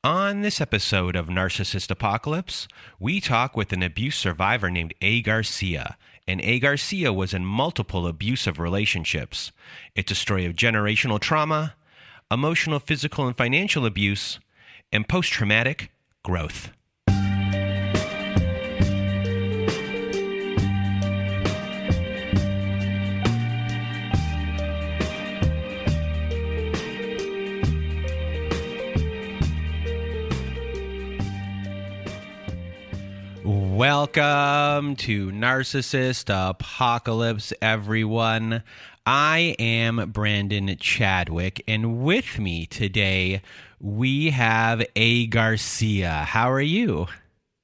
On this episode of Narcissist Apocalypse, we talk with an abuse survivor named Agarcia. And Agarcia was in multiple abusive relationships. It's a story of generational trauma, emotional, physical, and financial abuse, and post-traumatic growth. Welcome to Narcissist Apocalypse, everyone. I am Brandon Chadwick, and with me today, we have Agarcia. How are you?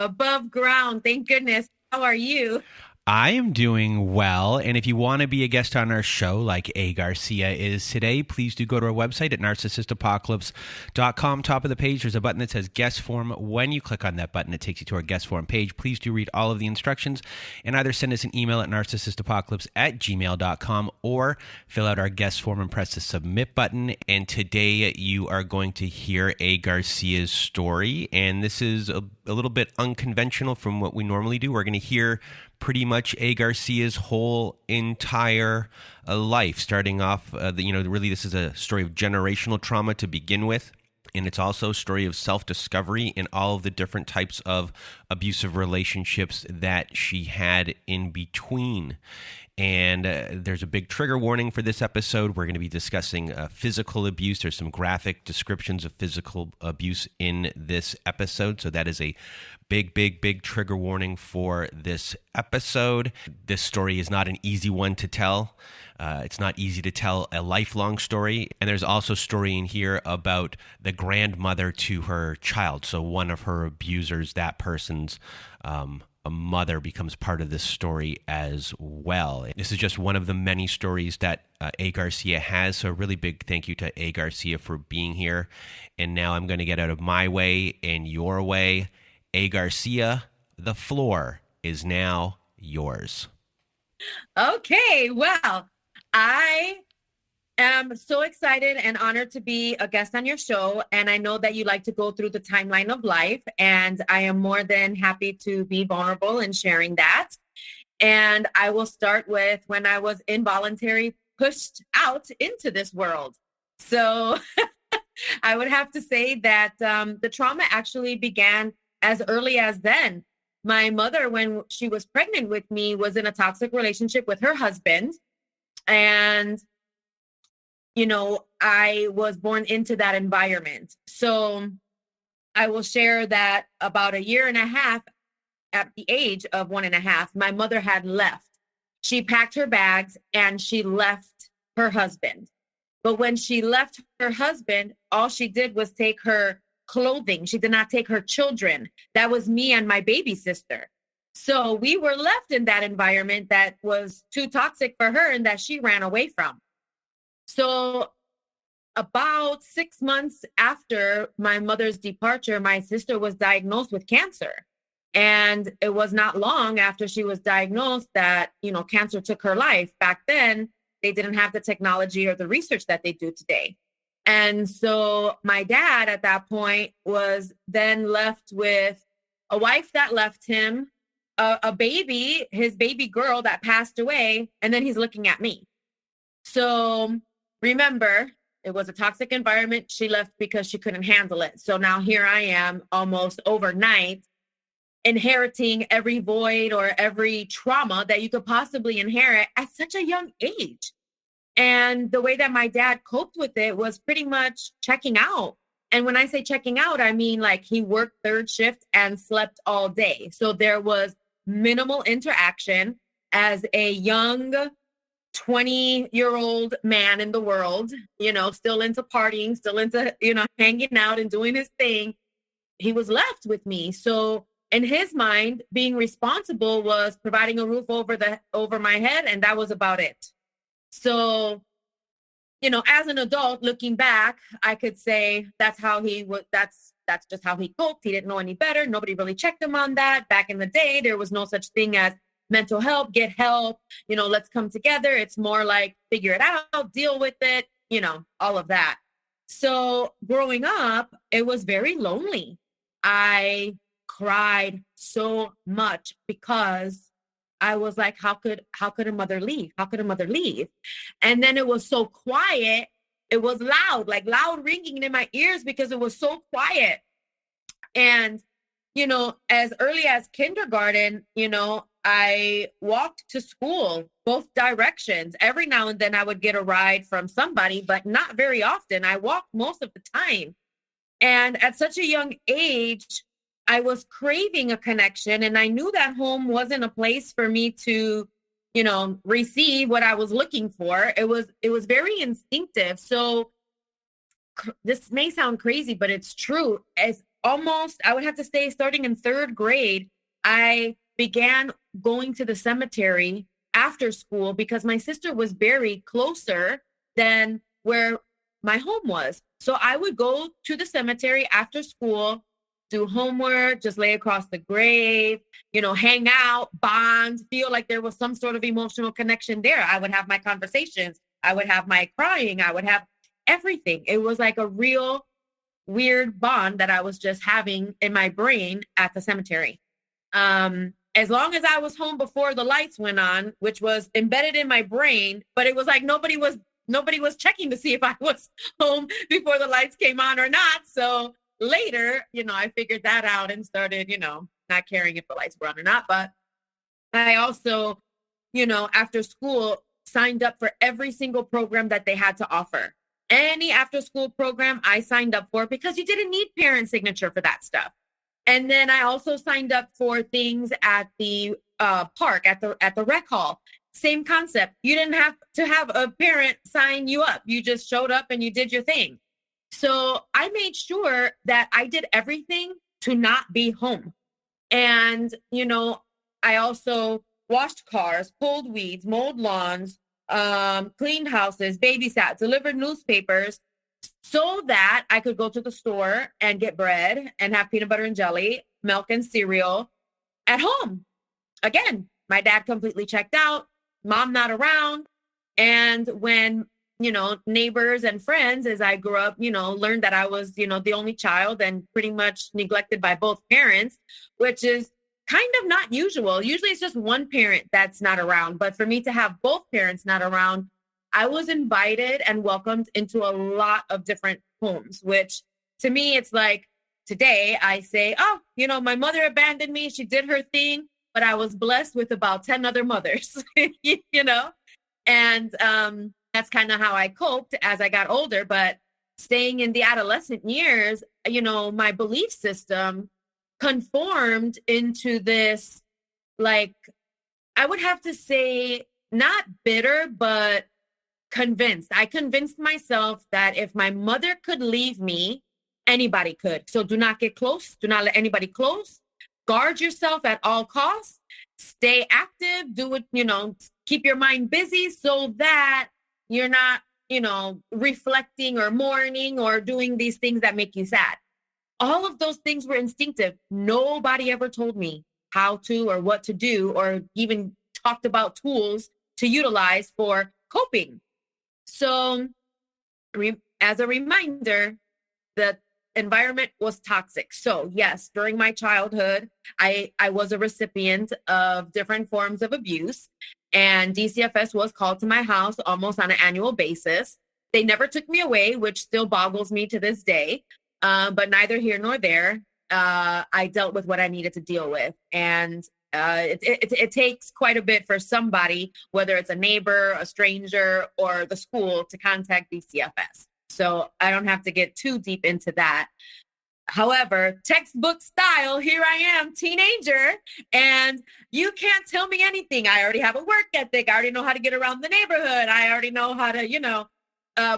Above ground, thank goodness. How are you? I am doing well, and if you want to be a guest on our show like Agarcia is today, please do go to our website at narcissistapocalypse.com. Top of the page, there's a button that says guest form. When you click on that button, it takes you to our guest form page. Please do read all of the instructions and either send us an email at narcissistapocalypse@gmail.com or fill out our guest form and press the submit button. And today you are going to hear Agarcia's story, and this is a little bit unconventional from what we normally do. We're going to hear pretty much Agarcia's whole entire life, starting off, really this is a story of generational trauma to begin with. And it's also a story of self-discovery in all of the different types of abusive relationships that she had in between. And there's a big trigger warning for this episode. We're going to be discussing physical abuse. There's some graphic descriptions of physical abuse in this episode. So that is a big trigger warning for this episode. This story is not an easy one to tell. It's not easy to tell a lifelong story. And there's also a story in here about the grandmother to her child. So one of her abusers, that person's a mother, becomes part of this story as well. This is just one of the many stories that Agarcia has. So a really big thank you to Agarcia for being here. And now I'm going to get out of my way and your way. Agarcia, the floor is now yours. Okay, well, I am so excited and honored to be a guest on your show. And I know that you like to go through the timeline of life, and I am more than happy to be vulnerable in sharing that. And I will start with when I was involuntarily pushed out into this world. So I would have to say that the trauma actually began as early as then. My mother, when she was pregnant with me, was in a toxic relationship with her husband. And, I was born into that environment. So I will share that about a year and a half, at the age of 1.5, my mother had left. She packed her bags and she left her husband. But when she left her husband, all she did was take her clothing. She did not take her children. That was me and my baby sister. So we were left in that environment that was too toxic for her and that she ran away from. So about 6 months after my mother's departure, my sister was diagnosed with cancer. And it was not long after she was diagnosed that, cancer took her life. Back then, they didn't have the technology or the research that they do today. And so my dad at that point was then left with a wife that left him, a baby, his baby girl that passed away, and then he's looking at me. So remember, it was a toxic environment. She left because she couldn't handle it. So now here I am almost overnight inheriting every void or every trauma that you could possibly inherit at such a young age. And the way that my dad coped with it was pretty much checking out. And when I say checking out, I mean like he worked third shift and slept all day. So there was minimal interaction as a young 20-year-old man in the world, still into partying, still into, hanging out and doing his thing. He was left with me. So in his mind, being responsible was providing a roof over my head, and that was about it. So, as an adult looking back, I could say that's how he was. That's just how he coped. He didn't know any better. Nobody really checked him on that. Back in the day, there was no such thing as mental help, get help, let's come together. It's more like figure it out, deal with it, all of that. So growing up, it was very lonely. I cried so much because I was like, how could a mother leave? How could a mother leave? And then it was so quiet. It was loud, like loud ringing in my ears because it was so quiet. And, as early as kindergarten, I walked to school both directions. Every now and then I would get a ride from somebody, but not very often. I walked most of the time. And at such a young age, I was craving a connection. And I knew that home wasn't a place for me to, receive what I was looking for. It was very instinctive. So this may sound crazy, but it's true. As almost, I would have to say, starting in third grade, I began going to the cemetery after school because my sister was buried closer than where my home was. So I would go to the cemetery after school, do homework, just lay across the grave, hang out, bond, feel like there was some sort of emotional connection there. I would have my conversations. I would have my crying. I would have everything. It was like a real weird bond that I was just having in my brain at the cemetery. As long as I was home before the lights went on, which was embedded in my brain, but it was like nobody was checking to see if I was home before the lights came on or not. So later, I figured that out and started, not caring if the lights were on or not. But I also, after school, signed up for every single program that they had to offer. Any after school program I signed up for because you didn't need parent signature for that stuff. And then I also signed up for things at the park, at the rec hall. Same concept. You didn't have to have a parent sign you up. You just showed up and you did your thing. So I made sure that I did everything to not be home. And, I also washed cars, pulled weeds, mowed lawns, cleaned houses, babysat, delivered newspapers so that I could go to the store and get bread and have peanut butter and jelly, milk and cereal at home. Again, my dad completely checked out, mom not around. And when, neighbors and friends, as I grew up, learned that I was, the only child and pretty much neglected by both parents, which is kind of not usual. Usually it's just one parent that's not around. But for me to have both parents not around, I was invited and welcomed into a lot of different homes, which to me, it's like today I say, oh, my mother abandoned me. She did her thing, but I was blessed with about 10 other mothers, and that's kind of how I coped as I got older. But staying in the adolescent years, my belief system conformed into this, like, I would have to say not bitter, but convinced. I convinced myself that if my mother could leave me, anybody could. So do not get close. Do not let anybody close. Guard yourself at all costs. Stay active. Do it, keep your mind busy so that you're not, reflecting or mourning or doing these things that make you sad. All of those things were instinctive. Nobody ever told me how to or what to do or even talked about tools to utilize for coping. So as a reminder, the environment was toxic. So yes, during my childhood, I was a recipient of different forms of abuse, and DCFS was called to my house almost on an annual basis. They never took me away, which still boggles me to this day. But neither here nor there. I dealt with what I needed to deal with. And it takes quite a bit for somebody, whether it's a neighbor, a stranger, or the school, to contact DCFS. So I don't have to get too deep into that. However, textbook style, here I am, teenager, and you can't tell me anything. I already have a work ethic. I already know how to get around the neighborhood. I already know how to,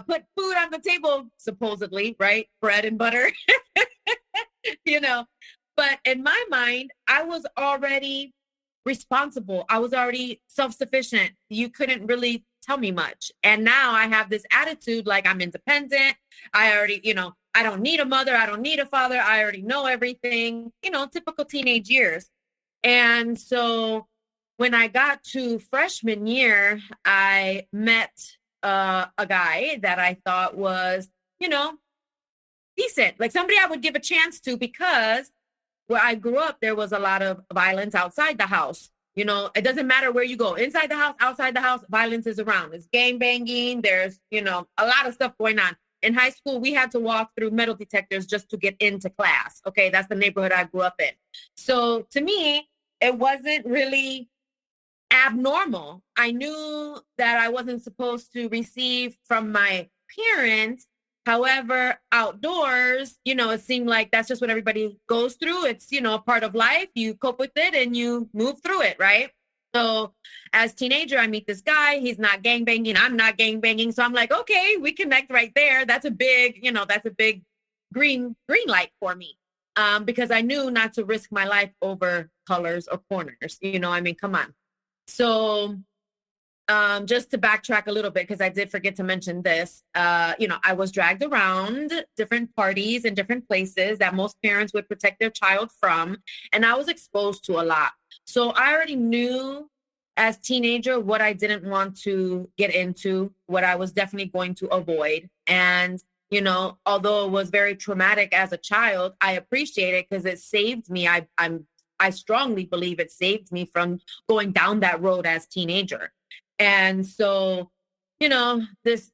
put food on the table, supposedly, right? Bread and butter, But in my mind, I was already responsible. I was already self-sufficient. You couldn't really tell me much. And now I have this attitude like I'm independent. I already, I don't need a mother. I don't need a father. I already know everything, typical teenage years. And so when I got to freshman year, I met a guy that I thought was, decent, like somebody I would give a chance to, because where I grew up, there was a lot of violence outside the house. You know, it doesn't matter where you go, inside the house, outside the house, violence is around. There's gang banging. There's, you know, a lot of stuff going on. In high school, we had to walk through metal detectors just to get into class. Okay, that's the neighborhood I grew up in. So to me, it wasn't really abnormal. I knew that I wasn't supposed to receive from my parents. However, outdoors, you know, it seemed like that's just what everybody goes through. It's, you know, a part of life. You cope with it and you move through it, right? So as teenager, I meet this guy. He's not gangbanging. I'm not gangbanging. So I'm like, okay, we connect right there. That's a big, you know, that's a big green light for me. Because I knew not to risk my life over colors or corners. You know, I mean, come on. So just to backtrack a little bit, because I did forget to mention this, you know, I was dragged around different parties and different places that most parents would protect their child from. And I was exposed to a lot. So I already knew as teenager what I didn't want to get into, what I was definitely going to avoid. And, you know, although it was very traumatic as a child, I appreciate it because it saved me. I strongly believe it saved me from going down that road as teenager. And so, you know, this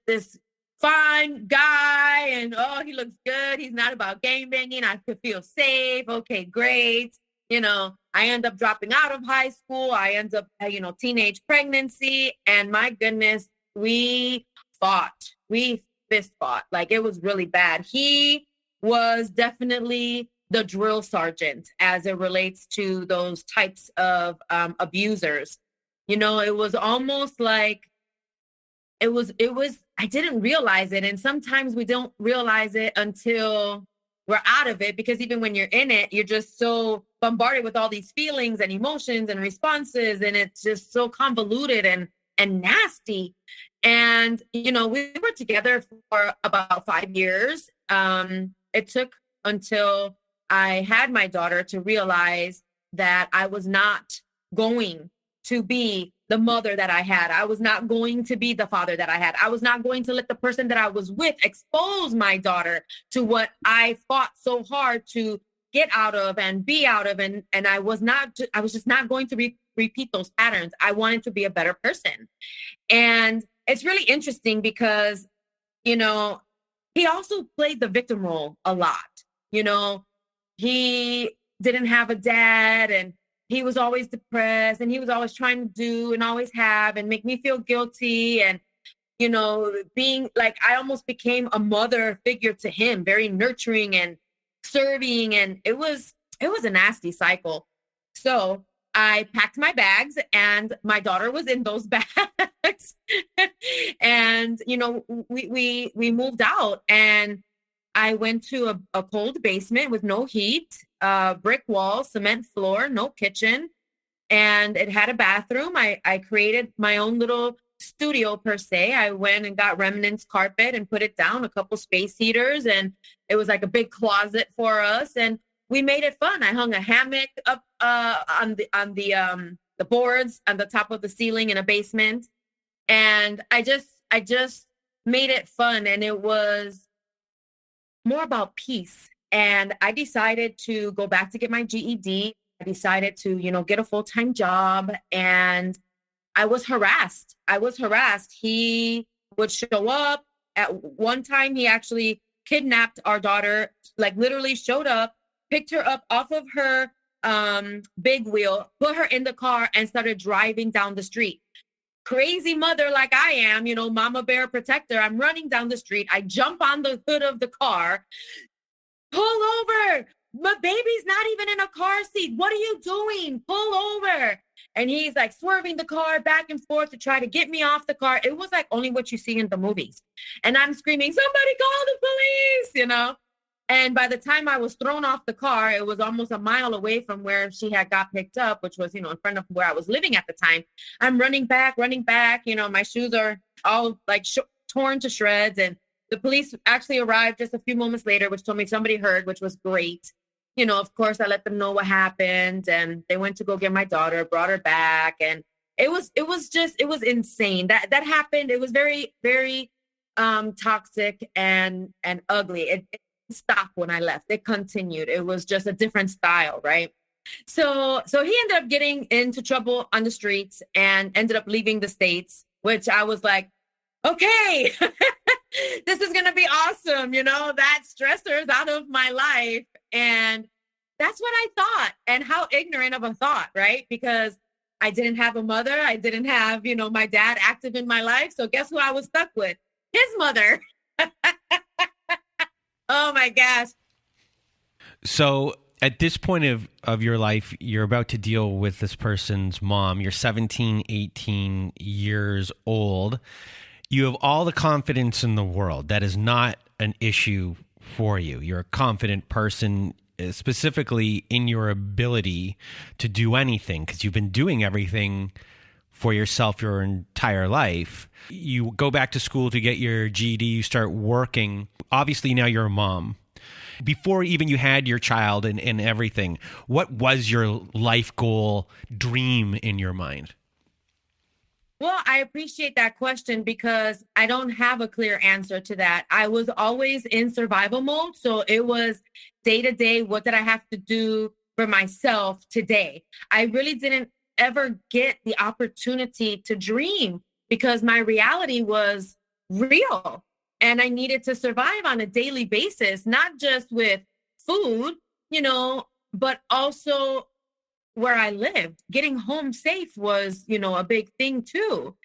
fine guy, and oh, he looks good. He's not about gangbanging. I could feel safe. Okay, great. You know, I end up dropping out of high school. I end up, you know, teenage pregnancy. And my goodness, we fought. We fist fought. Like, it was really bad. He was definitely the drill sergeant as it relates to those types of abusers. You know, it was almost like it was, I didn't realize it. And sometimes we don't realize it until we're out of it, because even when you're in it, you're just so bombarded with all these feelings and emotions and responses. And it's just so convoluted and nasty. And, you know, we were together for about 5 years. It took until I had my daughter to realize that I was not going to be the mother that I had. I was not going to be the father that I had. I was not going to let the person that I was with expose my daughter to what I fought so hard to get out of and be out of. And I was just not going to repeat those patterns. I wanted to be a better person. And it's really interesting because, you know, he also played the victim role a lot. You know, he didn't have a dad, and he was always depressed, and he was always trying to do and always have and make me feel guilty. And, you know, being like, I almost became a mother figure to him, very nurturing and serving. And it was a nasty cycle. So I packed my bags, and my daughter was in those bags. And, you know, we moved out, and I went to a cold basement with no heat, brick wall, cement floor, no kitchen, and it had a bathroom. I created my own little studio per se. I went and got remnants carpet and put it down, a couple space heaters, and it was like a big closet for us. And we made it fun. I hung a hammock up on the boards on the top of the ceiling in a basement, and I just made it fun, and it was more about peace. And I decided to go back to get my GED. I decided to, you know, get a full-time job, and I was harassed. He would show up. At one time, he actually kidnapped our daughter, like literally showed up, picked her up off of her big wheel, put her in the car, and started driving down the street. Crazy mother like I am, you know, mama bear protector. I'm running down the street. I jump on the hood of the car. Pull over. My baby's not even in a car seat. What are you doing? Pull over. And he's like swerving the car back and forth to try to get me off the car. It was like only what you see in the movies. And I'm screaming, somebody call the police, you know? And by the time I was thrown off the car, it was almost a mile away from where she had got picked up, which was, you know, in front of where I was living at the time. I'm running back, you know, my shoes are all like torn to shreds. And the police actually arrived just a few moments later, which told me somebody heard, which was great. You know, of course, I let them know what happened, and they went to go get my daughter, brought her back. And it was insane. That happened. It was very, very toxic and ugly. stop when I left. It continued. It was just a different style, right? So he ended up getting into trouble on the streets and ended up leaving the States, which I was like, okay, this is going to be awesome. That stressor is out of my life. And that's what I thought. And how ignorant of a thought, right? Because I didn't have a mother. I didn't have, my dad active in my life. So guess who I was stuck with? His mother. Oh my gosh. So at this point of your life, you're about to deal with this person's mom. You're 17, 18 years old. You have all the confidence in the world. That is not an issue for you. You're a confident person, specifically in your ability to do anything, because you've been doing everything for yourself your entire life. You go back to school to get your GED, you start working. Obviously, now you're a mom. Before even you had your child and everything, what was your life goal, dream in your mind? Well, I appreciate that question because I don't have a clear answer to that. I was always in survival mode. So it was day to day. What did I have to do for myself today? I really didn't ever get the opportunity to dream because my reality was real and I needed to survive on a daily basis, not just with food, but also where I lived. Getting home safe was, a big thing too.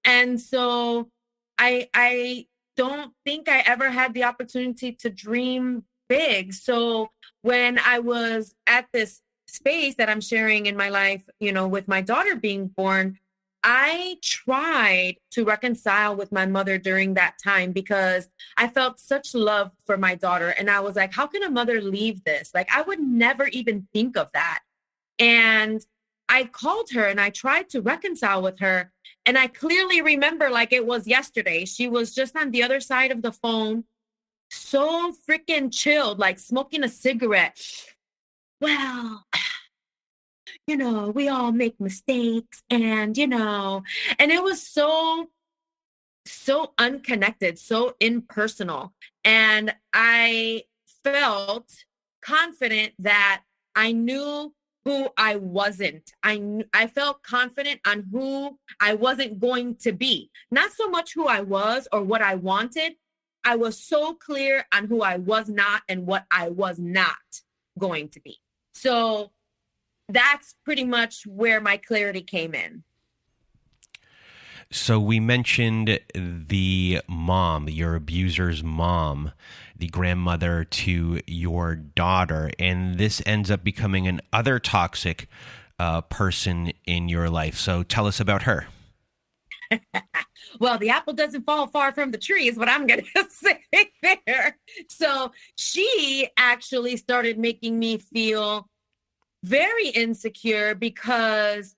And so I don't think I ever had the opportunity to dream big. So when I was at this space that I'm sharing in my life, with my daughter being born, I tried to reconcile with my mother during that time because I felt such love for my daughter. And I was like, how can a mother leave this? Like, I would never even think of that. And I called her and I tried to reconcile with her. And I clearly remember like it was yesterday. She was just on the other side of the phone, so freaking chilled, like smoking a cigarette. Well, we all make mistakes and it was so unconnected, so impersonal. And I felt confident that I knew who I wasn't. I felt confident on who I wasn't going to be. Not so much who I was or what I wanted. I was so clear on who I was not and what I was not going to be. So that's pretty much where my clarity came in. So we mentioned the mom, your abuser's mom, the grandmother to your daughter, and this ends up becoming an other toxic person in your life. So tell us about her. Well, the apple doesn't fall far from the tree is what I'm going to say there. So she actually started making me feel very insecure because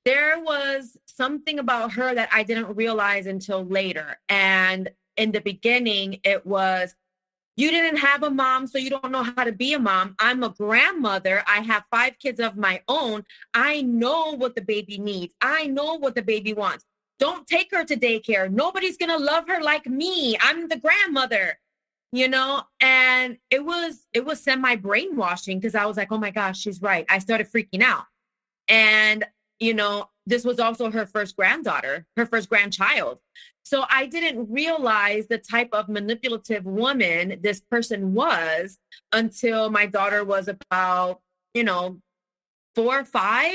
there was something about her that I didn't realize until later. And in the beginning, it was, you didn't have a mom, so you don't know how to be a mom. I'm a grandmother. I have 5 kids of my own. I know what the baby needs. I know what the baby wants. Don't take her to daycare. Nobody's going to love her like me. I'm the grandmother, and it was semi-brainwashing because I was like, oh my gosh, she's right. I started freaking out. And this was also her first granddaughter, her first grandchild. So I didn't realize the type of manipulative woman this person was until my daughter was about, 4 or 5,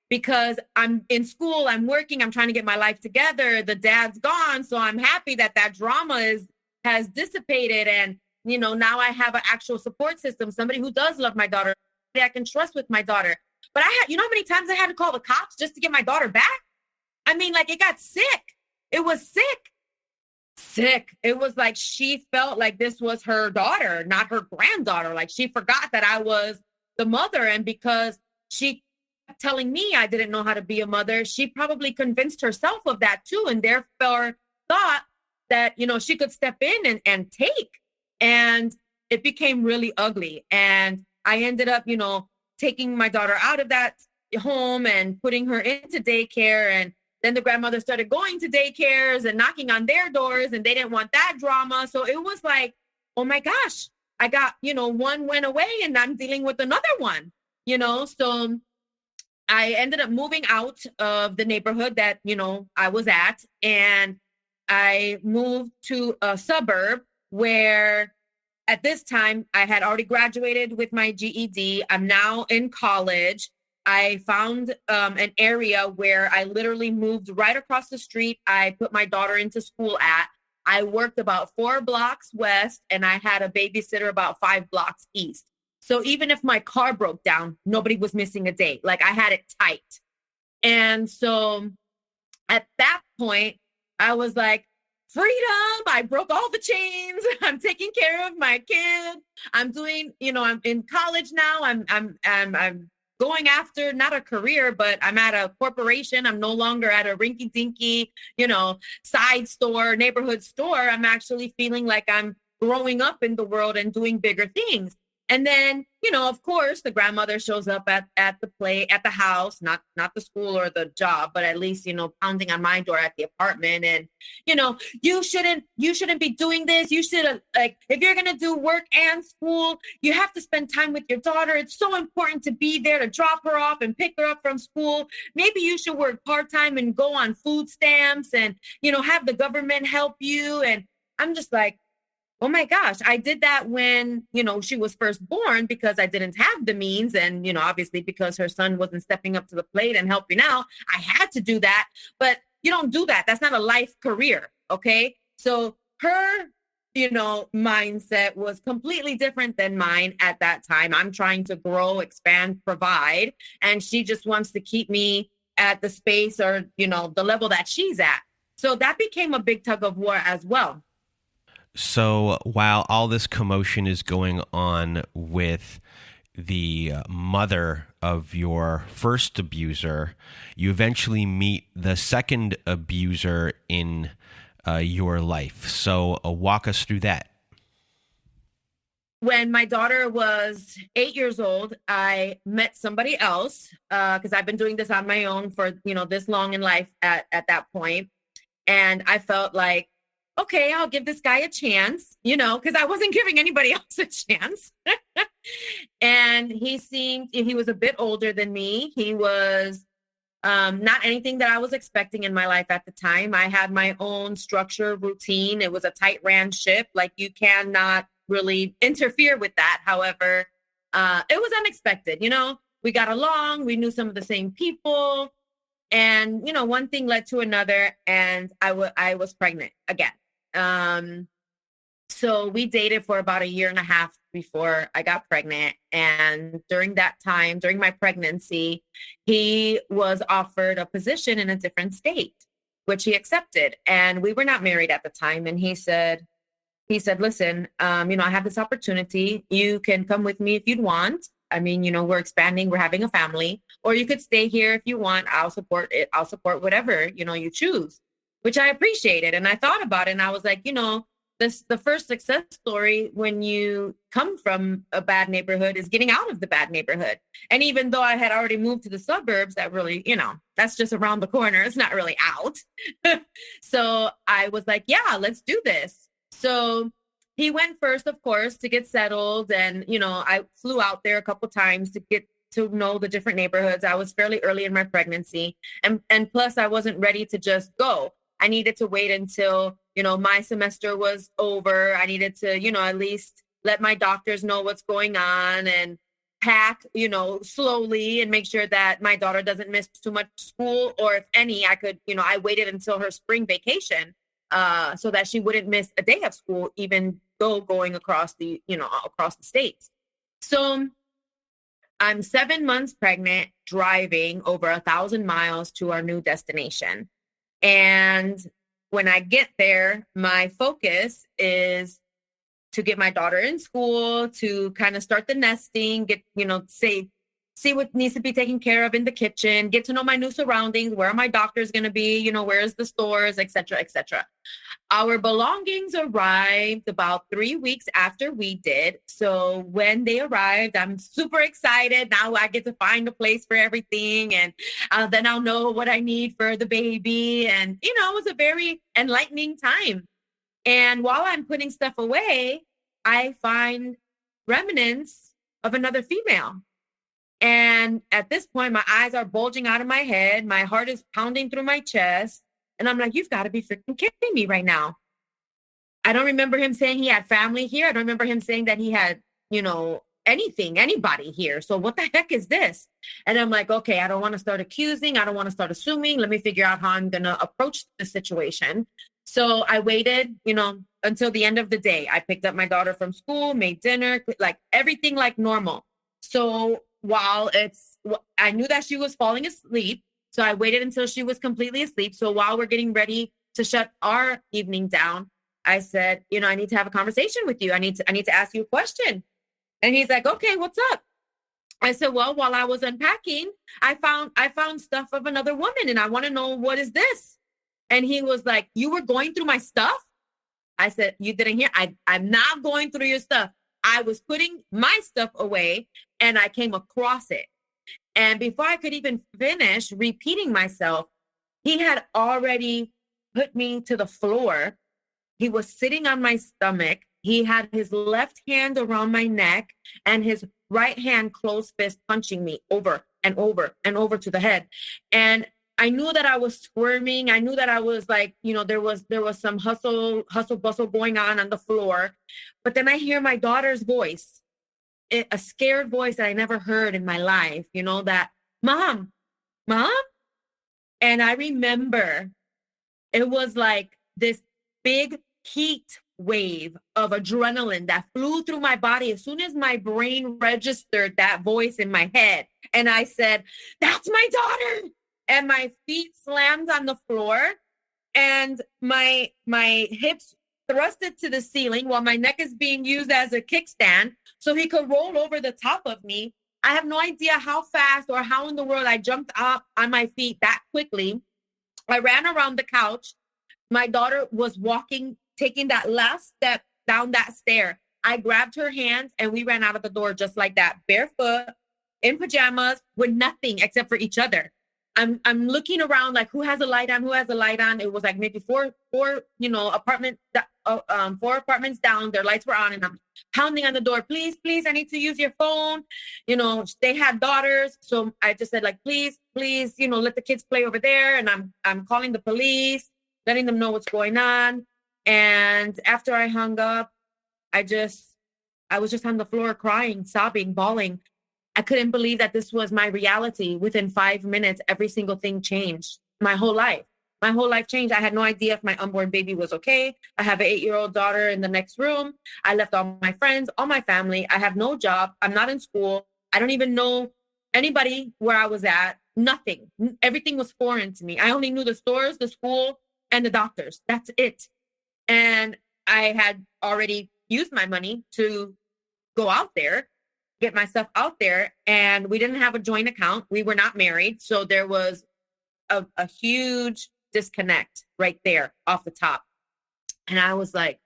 because I'm in school, I'm working, I'm trying to get my life together. The dad's gone. So I'm happy that drama has dissipated. And, now I have an actual support system, somebody who does love my daughter, somebody I can trust with my daughter. But how many times I had to call the cops just to get my daughter back? I mean, like, it got sick. It was sick. It was like she felt like this was her daughter, not her granddaughter. Like she forgot that I was the mother. And because she kept telling me I didn't know how to be a mother, she probably convinced herself of that too. And therefore thought that, she could step in and take. And it became really ugly. And I ended up, taking my daughter out of that home and putting her into daycare. And then the grandmother started going to daycares and knocking on their doors, and they didn't want that drama. So it was like, oh my gosh, I got, one went away and I'm dealing with another one, so I ended up moving out of the neighborhood that, I was at. And I moved to a suburb where at this time I had already graduated with my GED. I'm now in college. I found an area where I literally moved right across the street. I put my daughter into school at. I worked about 4 blocks west and I had a babysitter about 5 blocks east. So even if my car broke down, nobody was missing a day. Like, I had it tight. And so at that point, I was like, freedom. I broke all the chains. I'm taking care of my kid. I'm doing, I'm in college now. I'm going after not a career, but I'm at a corporation. I'm no longer at a rinky dinky, side store, neighborhood store. I'm actually feeling like I'm growing up in the world and doing bigger things. And then, of course, the grandmother shows up at the house, not the school or the job, but at least, pounding on my door at the apartment. And, you shouldn't be doing this. You should, like, if you're going to do work and school, you have to spend time with your daughter. It's so important to be there to drop her off and pick her up from school. Maybe you should work part-time and go on food stamps and, have the government help you. And I'm just like, oh my gosh, I did that when, she was first born because I didn't have the means. And, obviously because her son wasn't stepping up to the plate and helping out, I had to do that. But you don't do that. That's not a life career. Okay. So her, mindset was completely different than mine at that time. I'm trying to grow, expand, provide. And she just wants to keep me at the space or, the level that she's at. So that became a big tug of war as well. So while all this commotion is going on with the mother of your first abuser, you eventually meet the second abuser in your life. So walk us through that. When my daughter was 8 years old, I met somebody else because I've been doing this on my own for, this long in life at that point. And I felt like, okay, I'll give this guy a chance, because I wasn't giving anybody else a chance. And he was a bit older than me. He was not anything that I was expecting in my life at the time. I had my own structure, routine. It was a tight ran ship. Like, you cannot really interfere with that. However, it was unexpected. We got along. We knew some of the same people. And, one thing led to another, and I was pregnant again. So we dated for about 1.5 years before I got pregnant. And during that time, during my pregnancy, he was offered a position in a different state, which he accepted. And we were not married at the time. And he said, listen, I have this opportunity. You can come with me if you'd want. I mean, we're expanding, we're having a family, or you could stay here if you want. I'll support it. I'll support whatever, you choose, which I appreciated. And I thought about it and I was like, the first success story when you come from a bad neighborhood is getting out of the bad neighborhood. And even though I had already moved to the suburbs, that really, that's just around the corner. It's not really out. So I was like, yeah, let's do this. So he went first, of course, to get settled. And, I flew out there a couple times to get to know the different neighborhoods. I was fairly early in my pregnancy. And plus, I wasn't ready to just go. I needed to wait until, my semester was over. I needed to, at least let my doctors know what's going on and pack, slowly and make sure that my daughter doesn't miss too much school, or if any, I could, I waited until her spring vacation so that she wouldn't miss a day of school, even though going across the states. So I'm 7 months pregnant, driving over 1,000 miles to our new destination. And when I get there, my focus is to get my daughter in school, to kind of start the nesting, get, see what needs to be taken care of in the kitchen, get to know my new surroundings. Where are my doctors going to be? Where's the stores, et cetera, et cetera. Our belongings arrived about 3 weeks after we did. So when they arrived, I'm super excited. Now I get to find a place for everything. And then I'll know what I need for the baby. And, it was a very enlightening time. And while I'm putting stuff away, I find remnants of another female. And at this point, my eyes are bulging out of my head. My heart is pounding through my chest. And I'm like, you've got to be freaking kidding me right now. I don't remember him saying he had family here. I don't remember him saying that he had, anybody here. So what the heck is this? And I'm like, okay, I don't want to start accusing. I don't want to start assuming. Let me figure out how I'm going to approach the situation. So I waited, until the end of the day. I picked up my daughter from school, made dinner, like everything like normal. So I knew that she was falling asleep. So I waited until she was completely asleep. So while we're getting ready to shut our evening down, I said, I need to have a conversation with you. I need to ask you a question. And he's like, okay, what's up? I said, well, while I was unpacking, I found stuff of another woman and I want to know, what is this? And he was like, you were going through my stuff? I said, you didn't hear. I'm not going through your stuff. I was putting my stuff away and I came across it. And before I could even finish repeating myself, he had already put me to the floor. He was sitting on my stomach. He had his left hand around my neck and his right hand closed fist punching me over and over and over to the head. And I knew that I was squirming. I knew that I was like, there was some hustle bustle going on the floor. But then I hear my daughter's voice, a scared voice that I never heard in my life, that mom. And I remember it was like this big heat wave of adrenaline that flew through my body as soon as my brain registered that voice in my head. And I said, that's my daughter. And my feet slammed on the floor and my hips thrusted to the ceiling while my neck is being used as a kickstand so he could roll over the top of me. I have no idea how fast or how in the world I jumped up on my feet that quickly. I ran around the couch. My daughter was walking, taking that last step down that stair. I grabbed her hand and we ran out of the door just like that, barefoot, in pajamas, with nothing except for each other. I'm looking around like, who has a light on? Who has a light on? It was like maybe four apartments down. Their lights were on, and I'm pounding on the door. Please, I need to use your phone. They had daughters, so I just said like, please, let the kids play over there. And I'm calling the police, letting them know what's going on. And after I hung up, I was just on the floor crying, sobbing, bawling. I couldn't believe that this was my reality. Within 5 minutes, every single thing changed. My whole life changed. I had no idea if my unborn baby was okay. I have an 8-year-old daughter in the next room. I left all my friends, all my family. I have no job. I'm not in school. I don't even know anybody where I was at. Nothing. Everything was foreign to me. I only knew the stores, the school, and the doctors. That's it. And I had already used my money to go out there, get myself out there. And we didn't have a joint account. We were not married. So there was a huge disconnect right there off the top. And I was like,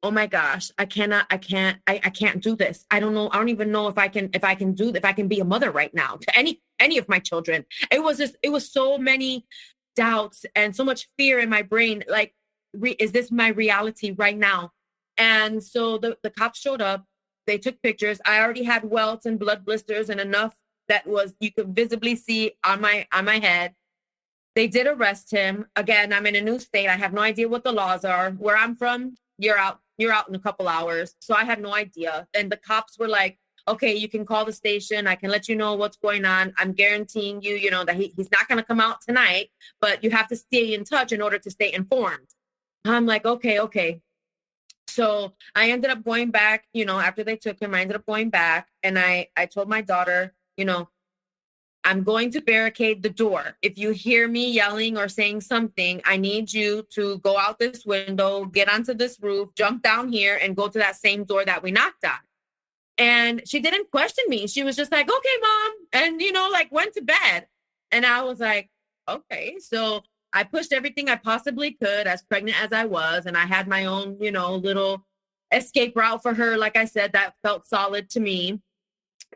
oh my gosh, I can't do this. I don't know. I don't even know if I can be a mother right now to any of my children. It was so many doubts and so much fear in my brain. Like, is this my reality right now? And so the cops showed up. They took pictures. I already had welts and blood blisters and enough that you could visibly see on my head. They did arrest him. Again, I'm in a new state. I have no idea what the laws are. Where I'm from, you're out in a couple hours. So I had no idea. And the cops were like, okay, you can call the station. I can let you know what's going on. I'm guaranteeing you, that he's not going to come out tonight, but you have to stay in touch in order to stay informed. I'm like, okay. So I ended up going back, after they took him, I ended up going back and I told my daughter, I'm going to barricade the door. If you hear me yelling or saying something, I need you to go out this window, get onto this roof, jump down here and go to that same door that we knocked on. And she didn't question me. She was just like, okay, mom. And, went to bed. And I was like, okay. So I pushed everything I possibly could, as pregnant as I was. And I had my own, little escape route for her. Like I said, that felt solid to me.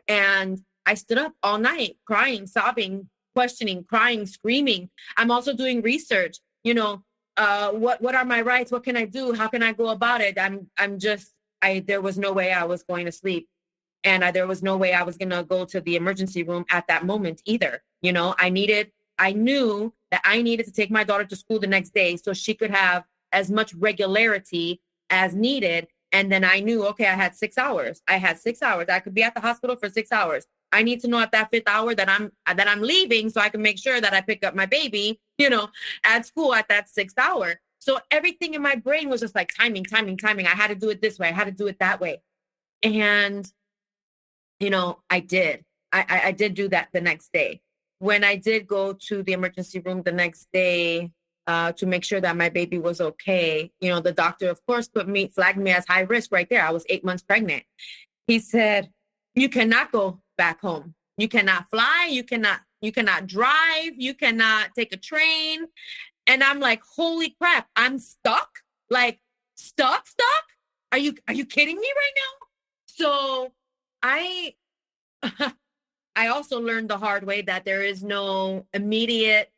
And I stood up all night crying, sobbing, questioning, crying, screaming. I'm also doing research, what are my rights? What can I do? How can I go about it? There was no way I was going to sleep. And there was no way I was going to go to the emergency room at that moment either. You know, I knew that I needed to take my daughter to school the next day so she could have as much regularity as needed. And then I knew, okay, I had 6 hours. I could be at the hospital for 6 hours. I need to know at that 5th hour that I'm leaving so I can make sure that I pick up my baby, at school at that 6th hour. So everything in my brain was just like timing. I had to do it this way. I had to do it that way. And, I did. I did do that the next day. When I did go to the emergency room the next day to make sure that my baby was okay, the doctor, of course, flagged me as high risk right there. I was 8 months pregnant. He said, you cannot go back home. You cannot fly. You cannot drive. You cannot take a train. And I'm like, holy crap, I'm stuck. Like stuck. Are you kidding me right now? So I also learned the hard way that there is no immediate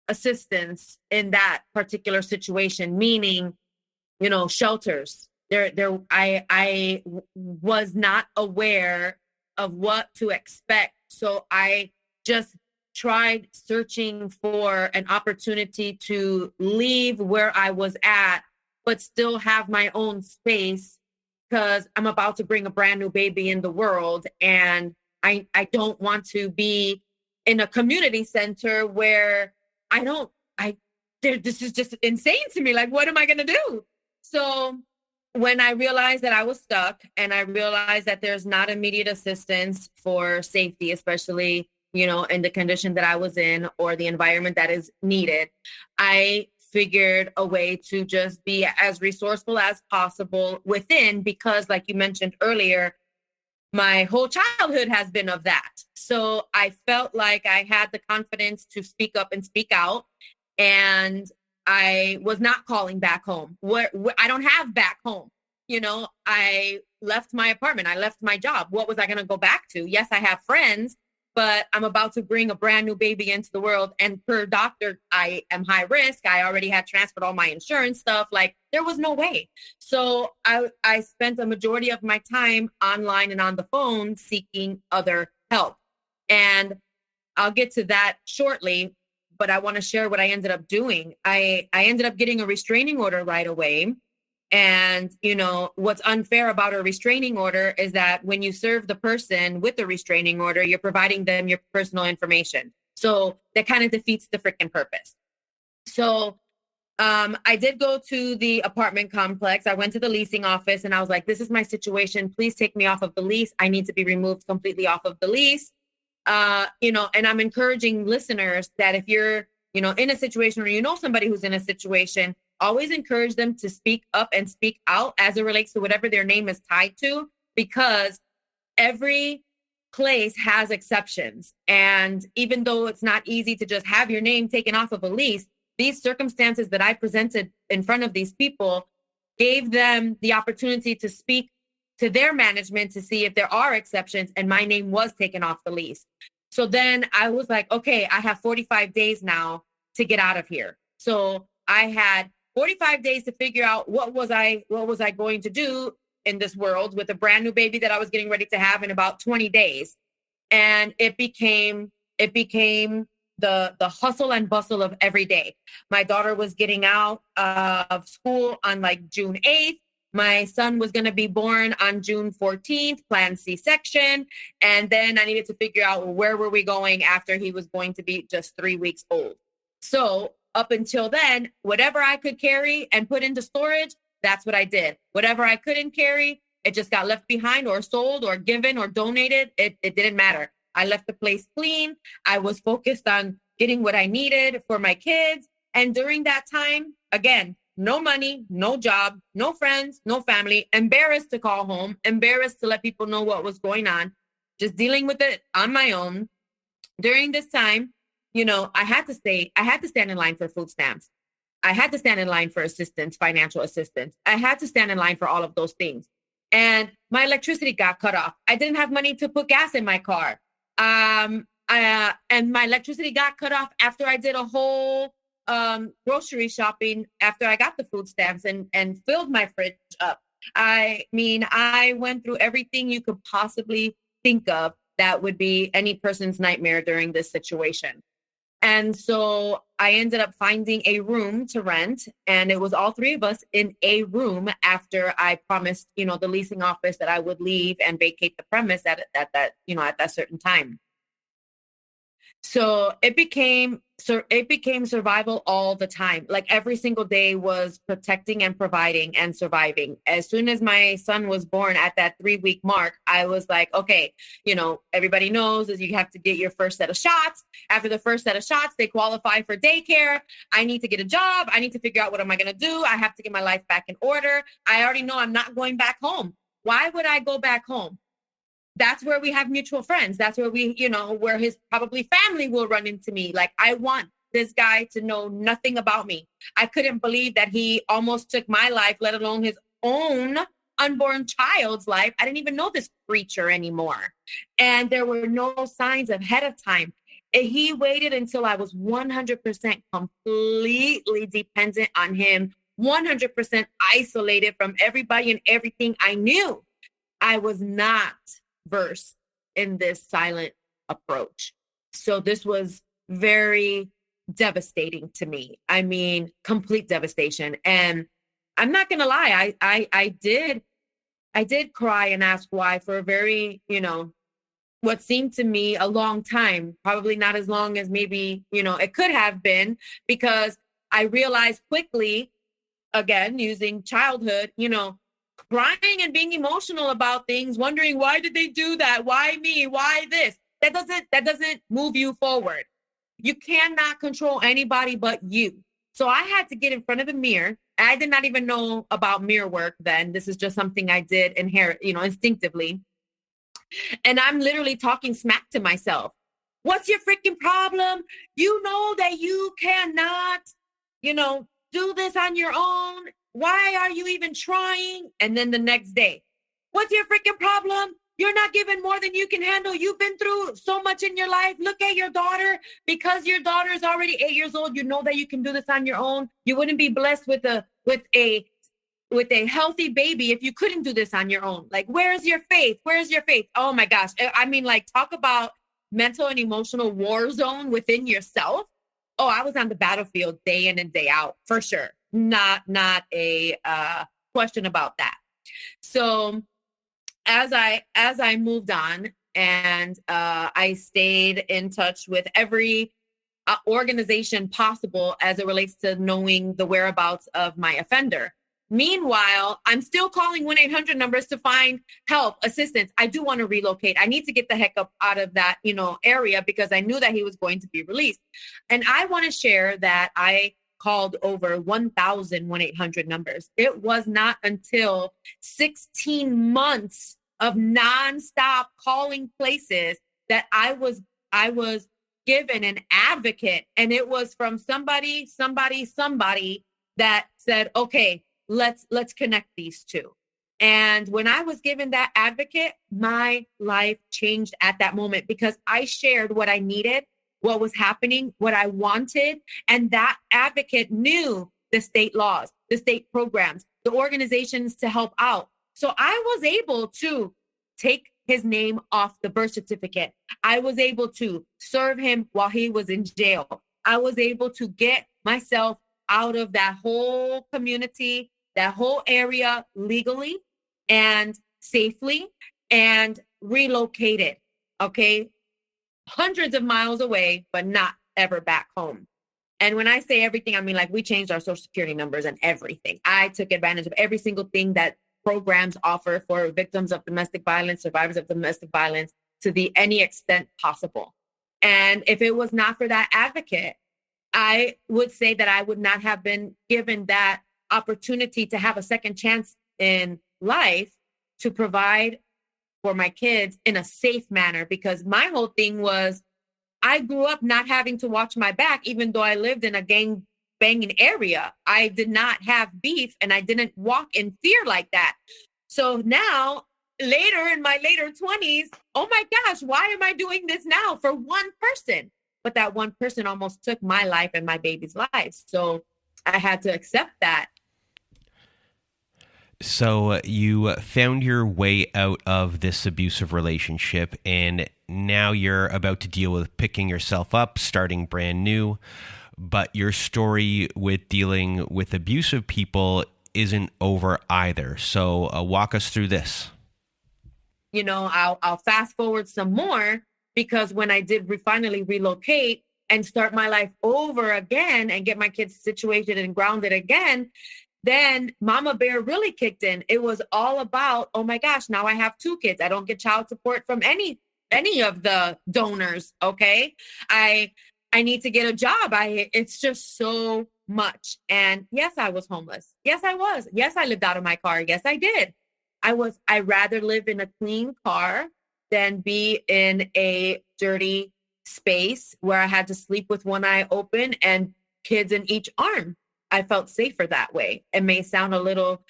assistance in that particular situation, meaning, shelters. I was not aware of what to expect. So I just tried searching for an opportunity to leave where I was at, but still have my own space because I'm about to bring a brand new baby in the world. And I don't want to be in a community center where this is just insane to me. Like, what am I going to do? So when I realized that I was stuck and I realized that there's not immediate assistance for safety, especially, in the condition that I was in or the environment that is needed, I figured a way to just be as resourceful as possible within, because like you mentioned earlier, my whole childhood has been of that. So I felt like I had the confidence to speak up and speak out. And I was not calling back home. I don't have back home. I left my apartment. I left my job. What was I going to go back to? Yes, I have friends, but I'm about to bring a brand new baby into the world. And per doctor, I am high risk. I already had transferred all my insurance stuff. Like there was no way. So I spent a majority of my time online and on the phone seeking other help. And I'll get to that shortly, but I want to share what I ended up doing. I ended up getting a restraining order right away. And, what's unfair about a restraining order is that when you serve the person with the restraining order, you're providing them your personal information. So that kind of defeats the freaking purpose. So I did go to the apartment complex. I went to the leasing office and I was like, this is my situation. Please take me off of the lease. I need to be removed completely off of the lease. And I'm encouraging listeners that if you're, in a situation or somebody who's in a situation, always encourage them to speak up and speak out as it relates to whatever their name is tied to, because every place has exceptions. And even though it's not easy to just have your name taken off of a lease, these circumstances that I presented in front of these people gave them the opportunity to speak to their management to see if there are exceptions. And my name was taken off the lease. So then I was like, okay, I have 45 days now to get out of here. So I had 45 days to figure out what was I going to do in this world with a brand new baby that I was getting ready to have in about 20 days. And it became the hustle and bustle of every day. My daughter was getting out of school on like June 8th. My son was going to be born on June 14th, planned C-section. And then I needed to figure out where were we going after he was going to be just 3 weeks old. So up until then, whatever I could carry and put into storage, that's what I did. Whatever I couldn't carry, it just got left behind or sold or given or donated. It didn't matter. I left the place clean. I was focused on getting what I needed for my kids. And during that time, again, no money, no job, no friends, no family, embarrassed to call home, embarrassed to let people know what was going on, just dealing with it on my own. During this time, I had to stand in line for food stamps. I had to stand in line for assistance, financial assistance. I had to stand in line for all of those things. And my electricity got cut off. I didn't have money to put gas in my car. And my electricity got cut off after I did a whole grocery shopping after I got the food stamps and filled my fridge up. I mean, I went through everything you could possibly think of that would be any person's nightmare during this situation. And so I ended up finding a room to rent, and it was all three of us in a room after I promised, the leasing office that I would leave and vacate the premise at that certain time. So it became survival all the time. Like every single day was protecting and providing and surviving. As soon as my son was born at that 3-week mark, I was like, okay, everybody knows is you have to get your first set of shots. After the first set of shots, they qualify for daycare. I need to get a job. I need to figure out what am I going to do. I have to get my life back in order. I already know I'm not going back home. Why would I go back home? That's where we have mutual friends. That's where where his probably family will run into me. Like, I want this guy to know nothing about me. I couldn't believe that he almost took my life, let alone his own unborn child's life. I didn't even know this creature anymore. And there were no signs ahead of time. He waited until I was 100% completely dependent on him, 100% isolated from everybody and everything I knew. I was not versed in this silent approach. So this was very devastating to me. I mean, complete devastation. And I'm not going to lie. I did cry and ask why for a very, what seemed to me a long time, probably not as long as maybe, it could have been, because I realized quickly, again, using childhood, crying and being emotional about things, wondering why did they do that? Why me? Why this? That doesn't move you forward. You cannot control anybody but you. So I had to get in front of the mirror. I did not even know about mirror work then. This is just something I did instinctively. And I'm literally talking smack to myself. What's your freaking problem? You know that you cannot, do this on your own. Why are you even trying? And then the next day, what's your freaking problem? You're not giving more than you can handle. You've been through so much in your life. Look at your daughter. Because your daughter is already 8 years old, you know that you can do this on your own. You wouldn't be blessed with a healthy baby if you couldn't do this on your own. Like, where's your faith? Where's your faith? Oh my gosh. I mean, like, talk about mental and emotional war zone within yourself. Oh, I was on the battlefield day in and day out, for sure. Not a question about that. So as I moved on and I stayed in touch with every organization possible as it relates to knowing the whereabouts of my offender. Meanwhile, I'm still calling 1-800 numbers to find help, assistance. I do want to relocate. I need to get the heck up out of that, area, because I knew that he was going to be released. And I want to share that I called over 1,000 1-800 numbers. It was not until 16 months of nonstop calling places that I was given an advocate. And it was from somebody that said, okay, let's connect these two. And when I was given that advocate, my life changed at that moment, because I shared what I needed, what was happening, what I wanted. And that advocate knew the state laws, the state programs, the organizations to help out. So I was able to take his name off the birth certificate. I was able to serve him while he was in jail. I was able to get myself out of that whole community, that whole area legally and safely, and relocated. Okay. Hundreds of miles away, but not ever back home. And when I say everything, I mean, like, we changed our social security numbers and everything. I took advantage of every single thing that programs offer for victims of domestic violence, survivors of domestic violence, to any extent possible. And if it was not for that advocate, I would say that I would not have been given that opportunity to have a second chance in life to provide for my kids in a safe manner. Because my whole thing was, I grew up not having to watch my back, even though I lived in a gang banging area. I did not have beef, and I didn't walk in fear like that. So now, later in my later 20s, oh my gosh, why am I doing this now for one person? But that one person almost took my life and my baby's life. So I had to accept that. So you found your way out of this abusive relationship, and now you're about to deal with picking yourself up, starting brand new. But your story with dealing with abusive people isn't over either. So walk us through this. I'll fast forward some more, because when I did finally relocate and start my life over again and get my kids situated and grounded again, then Mama Bear really kicked in. It was all about, oh my gosh, now I have 2 kids. I don't get child support from any of the donors. Okay. I need to get a job. It's just so much. And yes, I was homeless. Yes, I was. Yes, I lived out of my car. Yes, I did. I'd rather live in a clean car than be in a dirty space where I had to sleep with one eye open and kids in each arm. I felt safer that way. It may sound a little,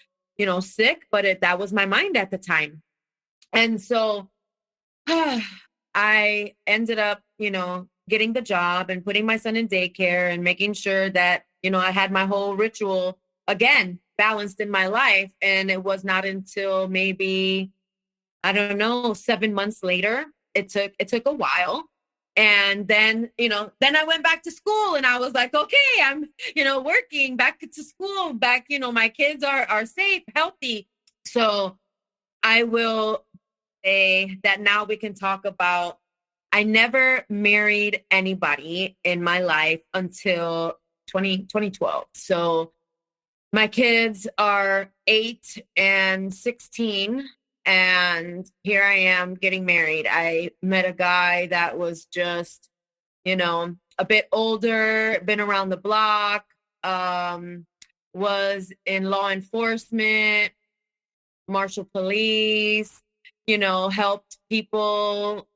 sick, but that was my mind at the time. And so I ended up, getting the job and putting my son in daycare and making sure that, I had my whole ritual again balanced in my life. And it was not until maybe, I don't know, 7 months later, it took a while. And then, then I went back to school and I was like, okay, I'm, working back to school back, my kids are safe, healthy. So I will say that now we can talk about, I never married anybody in my life until 2012. So my kids are 8 and 16. And here I am getting married. I met a guy that was just, a bit older, been around the block, was in law enforcement, marshal police, helped people,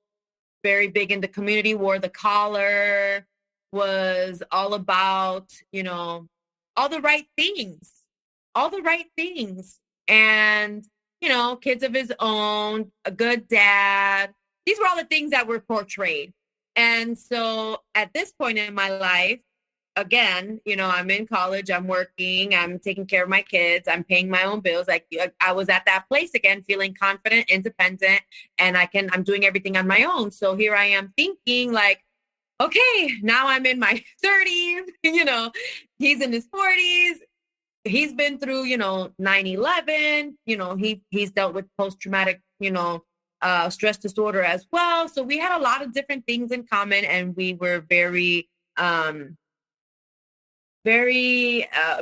very big in the community, wore the collar, was all about, all the right things, all the right things. And kids of his own, a good dad. These were all the things that were portrayed. And so at this point in my life, again, I'm in college, I'm working, I'm taking care of my kids, I'm paying my own bills. Like I was at that place again, feeling confident, independent, and I'm doing everything on my own. So here I am thinking like, okay, now I'm in my 30s, he's in his 40s. He's been through, 9/11, he's dealt with post-traumatic, stress disorder as well. So we had a lot of different things in common, and we were very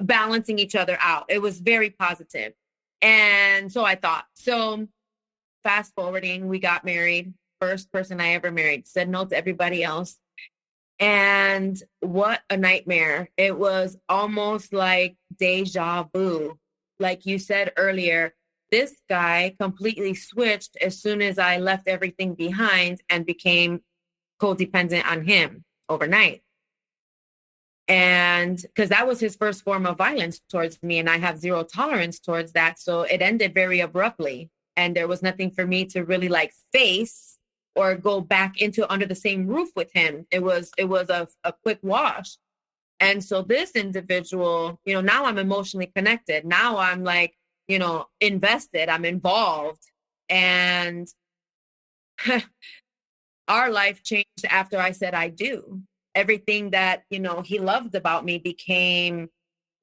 balancing each other out. It was very positive. And so I thought, so fast forwarding, we got married. First person I ever married, said no to everybody else. And what a nightmare. It was almost like deja vu. Like you said earlier, this guy completely switched as soon as I left everything behind and became codependent on him overnight. And because that was his first form of violence towards me, and I have zero tolerance towards that. So it ended very abruptly. And there was nothing for me to really like face or go back into under the same roof with him. It was a quick wash. And so this individual, now I'm emotionally connected. Now I'm like, invested, I'm involved. And our life changed after I said I do. Everything that, he loved about me became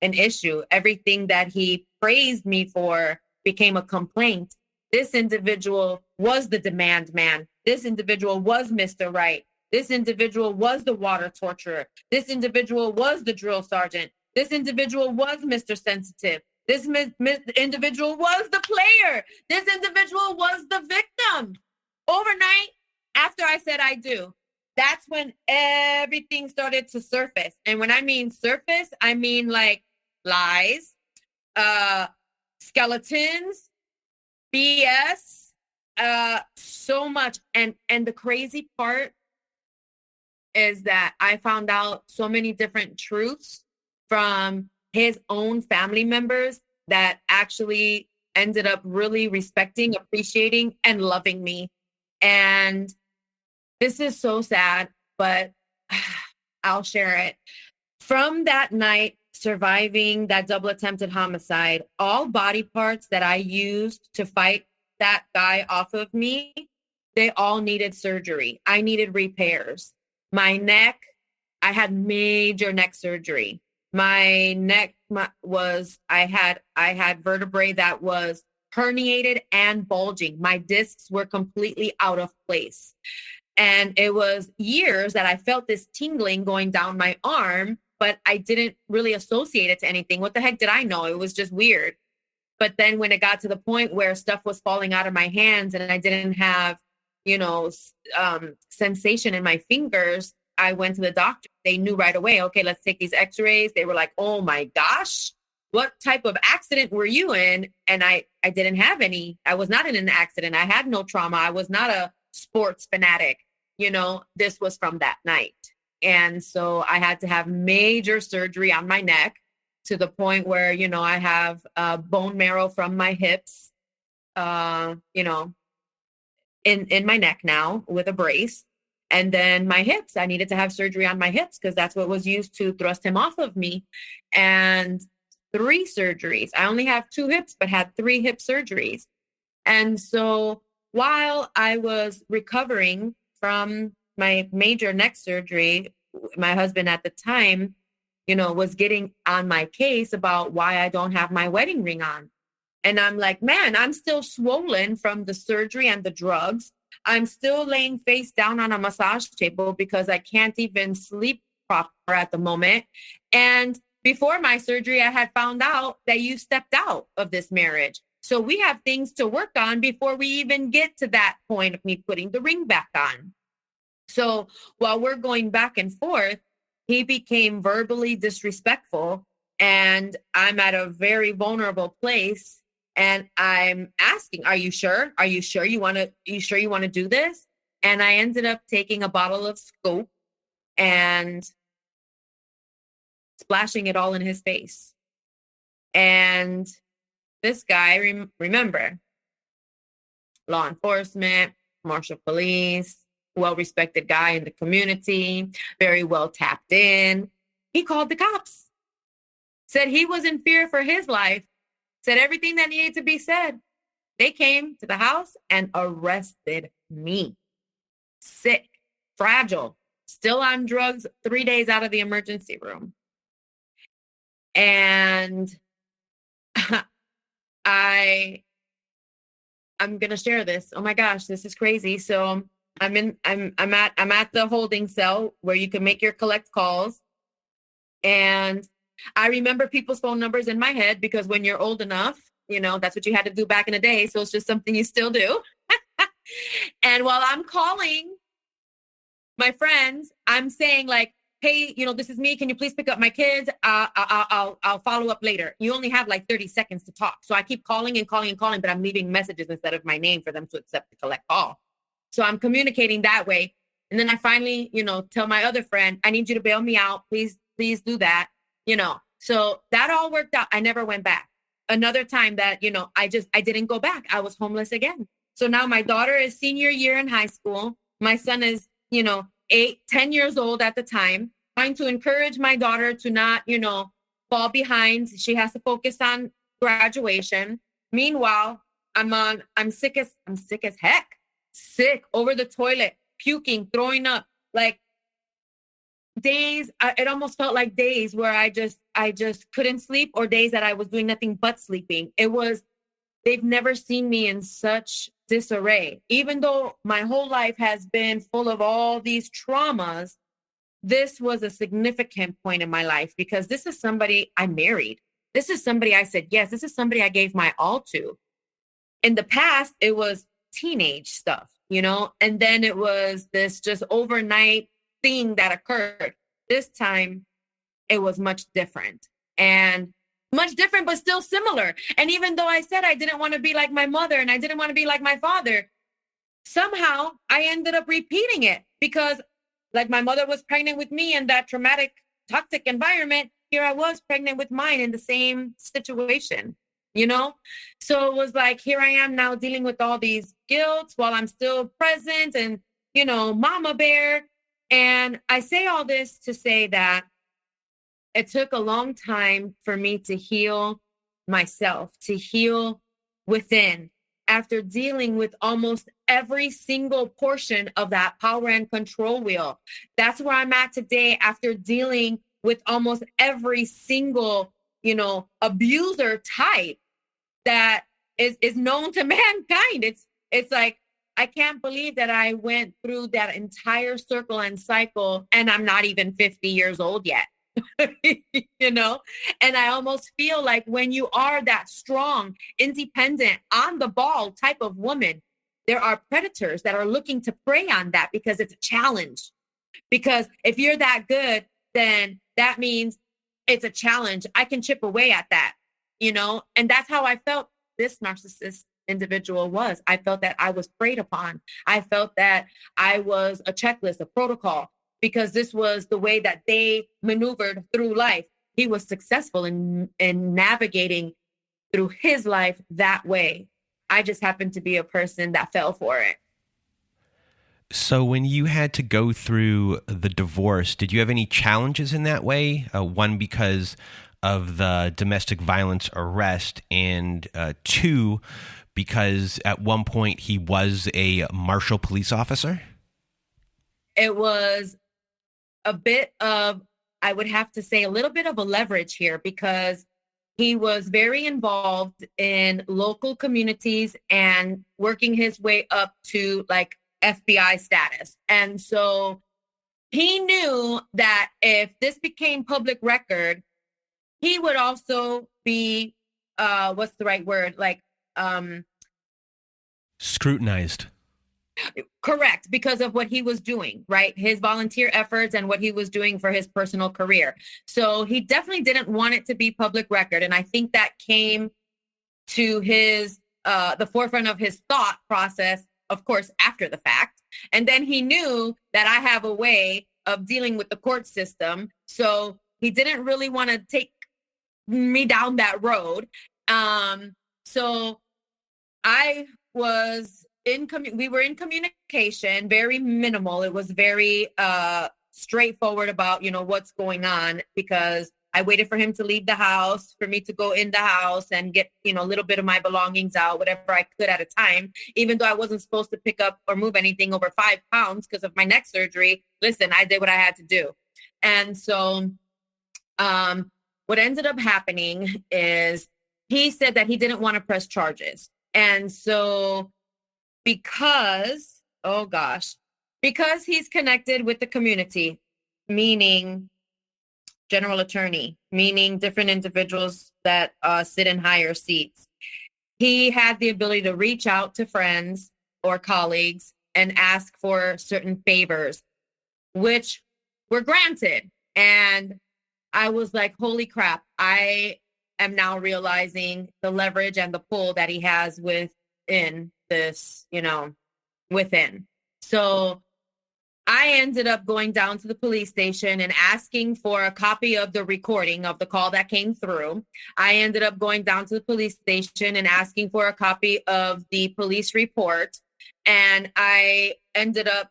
an issue. Everything that he praised me for became a complaint. This individual was the demand man. This individual was Mr. Right. This individual was the water torturer. This individual was the drill sergeant. This individual was Mr. Sensitive. This individual was the player. This individual was the victim. Overnight, after I said I do, that's when everything started to surface. And when I mean surface, I mean like lies, skeletons, BS, so much. And the crazy part is that I found out so many different truths from his own family members that actually ended up really respecting, appreciating, and loving me. And this is so sad, but I'll share it. From that night, surviving that double attempted homicide, all body parts that I used to fight that guy off of me, they all needed surgery. I needed repairs. My neck, I had major neck surgery. My neck I had vertebrae that was herniated and bulging. My discs were completely out of place. And it was years that I felt this tingling going down my arm, but I didn't really associate it to anything. What the heck did I know? It was just weird. But then when it got to the point where stuff was falling out of my hands and I didn't have, sensation in my fingers, I went to the doctor. They knew right away, okay, let's take these x-rays. They were like, oh my gosh, what type of accident were you in? And I didn't have any. I was not in an accident. I had no trauma. I was not a sports fanatic. This was from that night. And so I had to have major surgery on my neck to the point where, I have bone marrow from my hips, in my neck now with a brace. And then my hips, I needed to have surgery on my hips because that's what was used to thrust him off of me. And 3 surgeries. I only have 2 hips, but had 3 hip surgeries. And so while I was recovering from my major neck surgery, my husband at the time, was getting on my case about why I don't have my wedding ring on. And I'm like, man, I'm still swollen from the surgery and the drugs. I'm still laying face down on a massage table because I can't even sleep proper at the moment. And before my surgery, I had found out that you stepped out of this marriage. So we have things to work on before we even get to that point of me putting the ring back on. So while we're going back and forth, he became verbally disrespectful, and I'm at a very vulnerable place. And I'm asking, are you sure? Are you sure you want to do this? And I ended up taking a bottle of Scope and splashing it all in his face. And this guy, remember, law enforcement, marshal police, well-respected guy in the community, very well tapped in. He called the cops, said he was in fear for his life, said everything that needed to be said. They came to the house and arrested me. Sick, fragile, still on drugs, 3 days out of the emergency room. And I'm going to share this. Oh my gosh, this is crazy. So I'm at the holding cell where you can make your collect calls. And I remember people's phone numbers in my head because when you're old enough, that's what you had to do back in the day. So it's just something you still do. And while I'm calling my friends, I'm saying like, hey, this is me. Can you please pick up my kids? I'll follow up later. You only have like 30 seconds to talk. So I keep calling and calling and calling, but I'm leaving messages instead of my name for them to accept the collect call. So I'm communicating that way. And then I finally, tell my other friend, I need you to bail me out. Please do that. So that all worked out. I never went back. Another time that, I didn't go back. I was homeless again. So now my daughter is senior year in high school. My son is, 10 years old at the time, trying to encourage my daughter to not, fall behind. She has to focus on graduation. Meanwhile, I'm sick as heck, sick over the toilet, puking, throwing up, like days. It almost felt like days where I just couldn't sleep, or days that I was doing nothing but sleeping. They've never seen me in such disarray. Even though my whole life has been full of all these traumas, this was a significant point in my life because this is somebody I married. This is somebody I said yes. This is somebody I gave my all to. In the past, it was teenage stuff, and then it was this just overnight thing that occurred. This time, it was much different. And much different, but still similar. And even though I said I didn't want to be like my mother and I didn't want to be like my father, somehow I ended up repeating it because like my mother was pregnant with me in that traumatic, toxic environment. Here I was pregnant with mine in the same situation, So it was like, here I am now dealing with all these guilt while I'm still present and, mama bear. And I say all this to say that it took a long time for me to heal myself, to heal within after dealing with almost every single portion of that power and control wheel. That's where I'm at today after dealing with almost every single, abuser type that is known to mankind. It's like, I can't believe that I went through that entire circle and cycle and I'm not even 50 years old yet. And I almost feel like when you are that strong, independent, on the ball type of woman, there are predators that are looking to prey on that because it's a challenge. Because if you're that good, then that means it's a challenge. I can chip away at that, and that's how I felt this narcissist individual was. I felt that I was preyed upon. I felt that I was a checklist, a protocol, because this was the way that they maneuvered through life. He was successful in navigating through his life that way. I just happened to be a person that fell for it. So when you had to go through the divorce, did you have any challenges in that way? One, because of the domestic violence arrest, and two, because at one point he was a Marshall police officer? It was a bit of, I would have to say, a little bit of a leverage here because he was very involved in local communities and working his way up to like FBI status. And so he knew that if this became public record, he would also be, what's the right word? Like, scrutinized. Correct, because of what he was doing, right? His volunteer efforts and what he was doing for his personal career. So he definitely didn't want it to be public record. And I think that came to his, the forefront of his thought process, of course, after the fact. And then he knew that I have a way of dealing with the court system. So he didn't really want to take me down that road. So I was we were in communication, very minimal. It was very straightforward about, what's going on, because I waited for him to leave the house, for me to go in the house and get, a little bit of my belongings out, whatever I could at a time, even though I wasn't supposed to pick up or move anything over 5 pounds because of my neck surgery. Listen, I did what I had to do. And so what ended up happening is he said that he didn't want to press charges. And so because he's connected with the community, meaning general attorney, meaning different individuals that sit in higher seats, he had the ability to reach out to friends or colleagues and ask for certain favors, which were granted. And I was like, holy crap, I am now realizing the leverage and the pull that he has within this, within. So I ended up going down to the police station and asking for a copy of the recording of the call that came through. I ended up going down to the police station and asking for a copy of the police report. And I ended up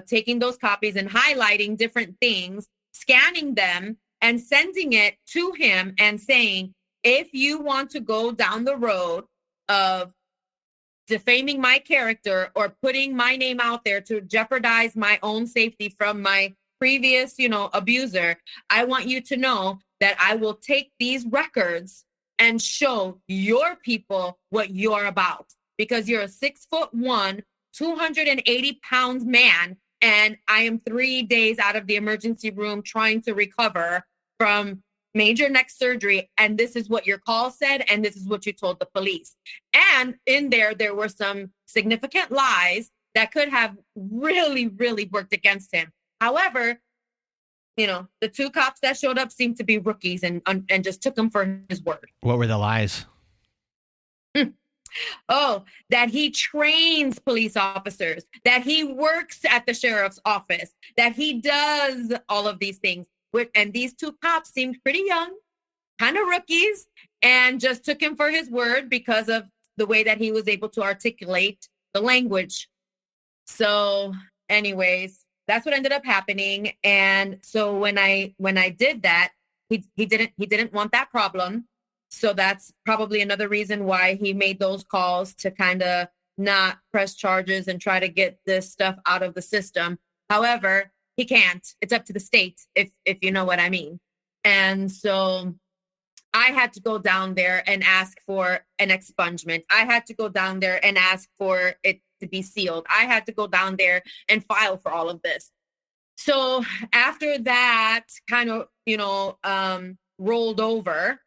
taking those copies and highlighting different things, scanning them and sending it to him and saying, if you want to go down the road of defaming my character or putting my name out there to jeopardize my own safety from my previous, abuser, I want you to know that I will take these records and show your people what you're about, because you're a 6'1", 280 pounds man. And I am 3 days out of the emergency room trying to recover from major neck surgery. And this is what your call said. And this is what you told the police. And in there were some significant lies that could have really, really worked against him. However, the 2 cops that showed up seemed to be rookies and just took him for his word. What were the lies? Oh, that he trains police officers, that he works at the sheriff's office, that he does all of these things. And these 2 cops seemed pretty young, kind of rookies, and just took him for his word because of the way that he was able to articulate the language. So anyways, that's what ended up happening. And so when I did that, he didn't want that problem. So that's probably another reason why he made those calls to kind of not press charges and try to get this stuff out of the system. However, he can't. It's up to the state, if you know what I mean. And so I had to go down there and ask for an expungement. I had to go down there and ask for it to be sealed. I had to go down there and file for all of this. So after that kind of, rolled over,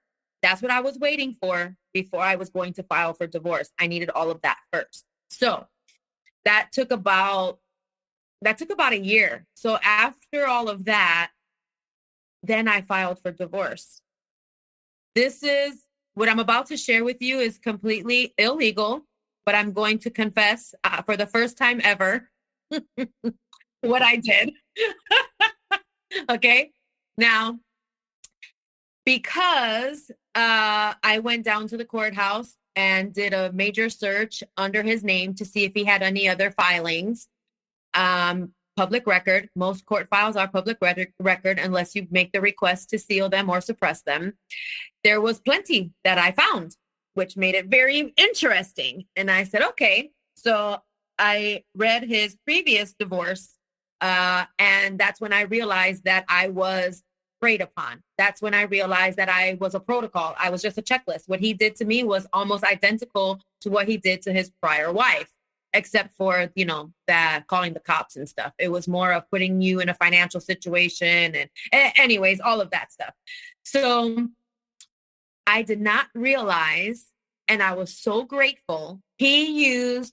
that's what I was waiting for before I was going to file for divorce. I needed all of that first. So that took about a year. So after all of that, then I filed for divorce. This is what I'm about to share with you is completely illegal, but I'm going to confess for the first time ever what I did. Okay. Now, because I went down to the courthouse and did a major search under his name to see if he had any other filings. Public record. Most court files are public record unless you make the request to seal them or suppress them. There was plenty that I found, which made it very interesting. And I said, okay. So I read his previous divorce. And that's when I realized that I was preyed upon. That's when I realized that I was a protocol. I was just a checklist. What he did to me was almost identical to what he did to his prior wife, except for, that calling the cops and stuff. It was more of putting you in a financial situation and anyways, all of that stuff. So I did not realize, and I was so grateful, he used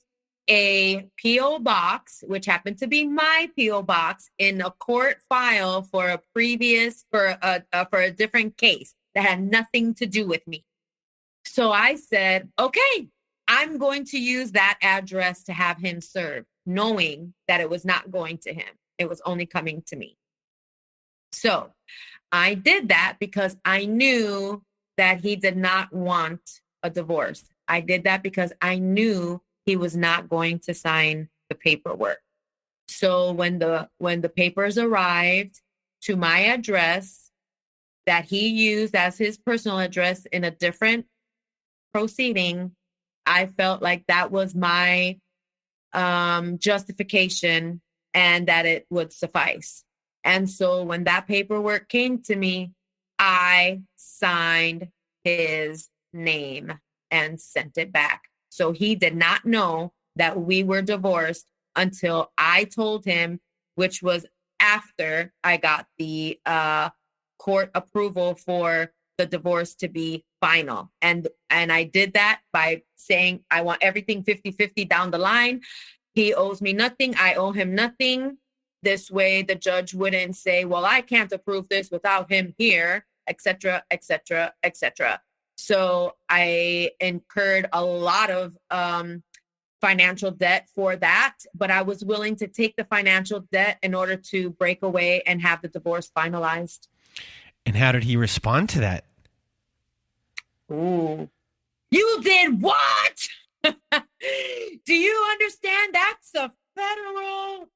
a P.O. box, which happened to be my P.O. box, in a court file for a different case that had nothing to do with me. So I said, okay, I'm going to use that address to have him served, knowing that it was not going to him. It was only coming to me. So I did that because I knew that he did not want a divorce. I did that because I knew he was not going to sign the paperwork. So when the papers arrived to my address that he used as his personal address in a different proceeding, I felt like that was my justification and that it would suffice. And so when that paperwork came to me, I signed his name and sent it back. So he did not know that we were divorced until I told him, which was after I got the court approval for the divorce to be final. And I did that by saying, I want everything 50-50 down the line. He owes me nothing. I owe him nothing. This way the judge wouldn't say, well, I can't approve this without him here, etc., etc., etc. So I incurred a lot of financial debt for that, but I was willing to take the financial debt in order to break away and have the divorce finalized. And how did he respond to that? Ooh, you did what? Do you understand? That's a federal,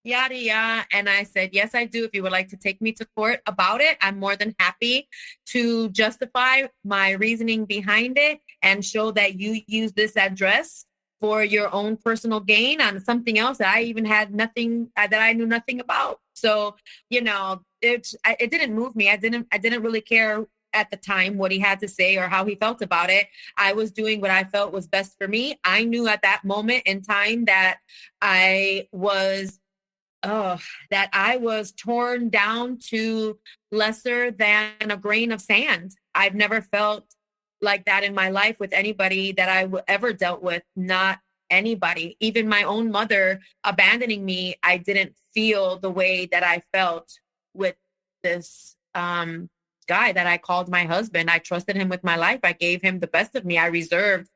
yada, yada. And I said, yes, I do. If you would like to take me to court about it, I'm more than happy to justify my reasoning behind it and show that you use this address for your own personal gain on something else that I even had nothing, that I knew nothing about. So, it didn't move me. I didn't really care at the time what he had to say or how he felt about it. I was doing what I felt was best for me. I knew at that moment in time that I was torn down to lesser than a grain of sand. I've never felt like that in my life with anybody that I ever dealt with, not anybody. Even my own mother abandoning me, I didn't feel the way that I felt with this guy that I called my husband. I trusted him with my life. I gave him the best of me. I reserved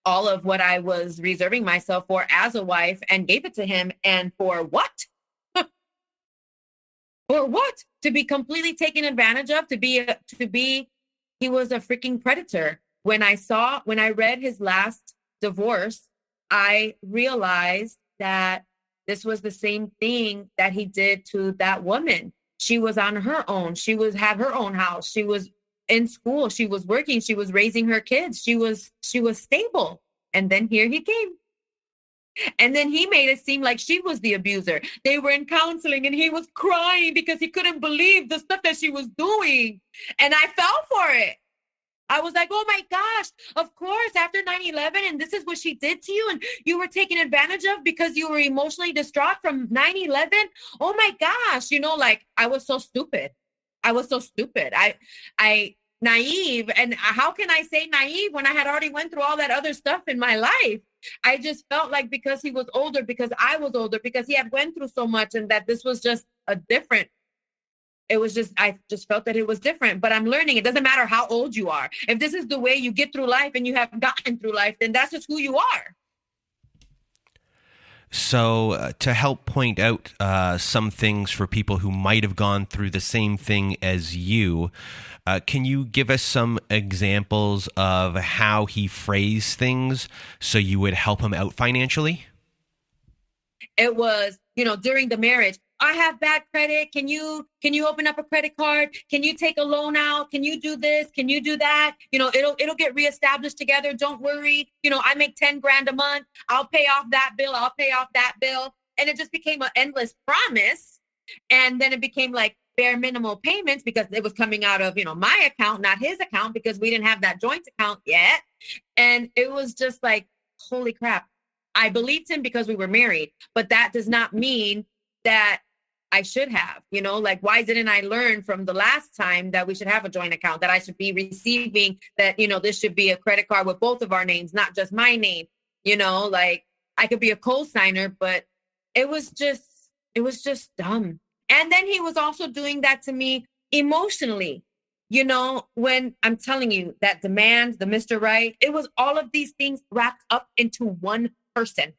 all of what I was reserving myself for as a wife and gave it to him. And for what? For what? To be completely taken advantage of, he was a freaking predator. When I read his last divorce, I realized that this was the same thing that he did to that woman. She was on her own. She had her own house. She was in school. She was working. She was raising her kids. She was stable. And then here he came. And then he made it seem like she was the abuser. They were in counseling and he was crying because he couldn't believe the stuff that she was doing. And I fell for it. I was like, oh my gosh, of course, after 9/11, and this is what she did to you, and you were taken advantage of because you were emotionally distraught from 9/11. Oh my gosh, like I was so stupid. I naive. And how can I say naive when I had already went through all that other stuff in my life? I just felt like because he was older, because I was older, because he had went through so much, and that this was just I just felt that it was different. But I'm learning it doesn't matter how old you are. If this is the way you get through life and you have gotten through life, then that's just who you are. So to help point out some things for people who might have gone through the same thing as you, can you give us some examples of how he phrased things so you would help him out financially? It was, during the marriage, I have bad credit. Can you open up a credit card? Can you take a loan out? Can you do this? Can you do that? It'll get reestablished together. Don't worry. I make 10 grand a month. I'll pay off that bill. I'll pay off that bill. And it just became an endless promise. And then it became like bare minimal payments because it was coming out of, my account, not his account, because we didn't have that joint account yet. And it was just like, holy crap. I believed him because we were married, but that does not mean that I should have, why didn't I learn from the last time that we should have a joint account, that I should be receiving that, this should be a credit card with both of our names, not just my name, I could be a co-signer, but it was just dumb. And then he was also doing that to me emotionally, when I'm telling you that demand, the Mr. Right, it was all of these things wrapped up into one person.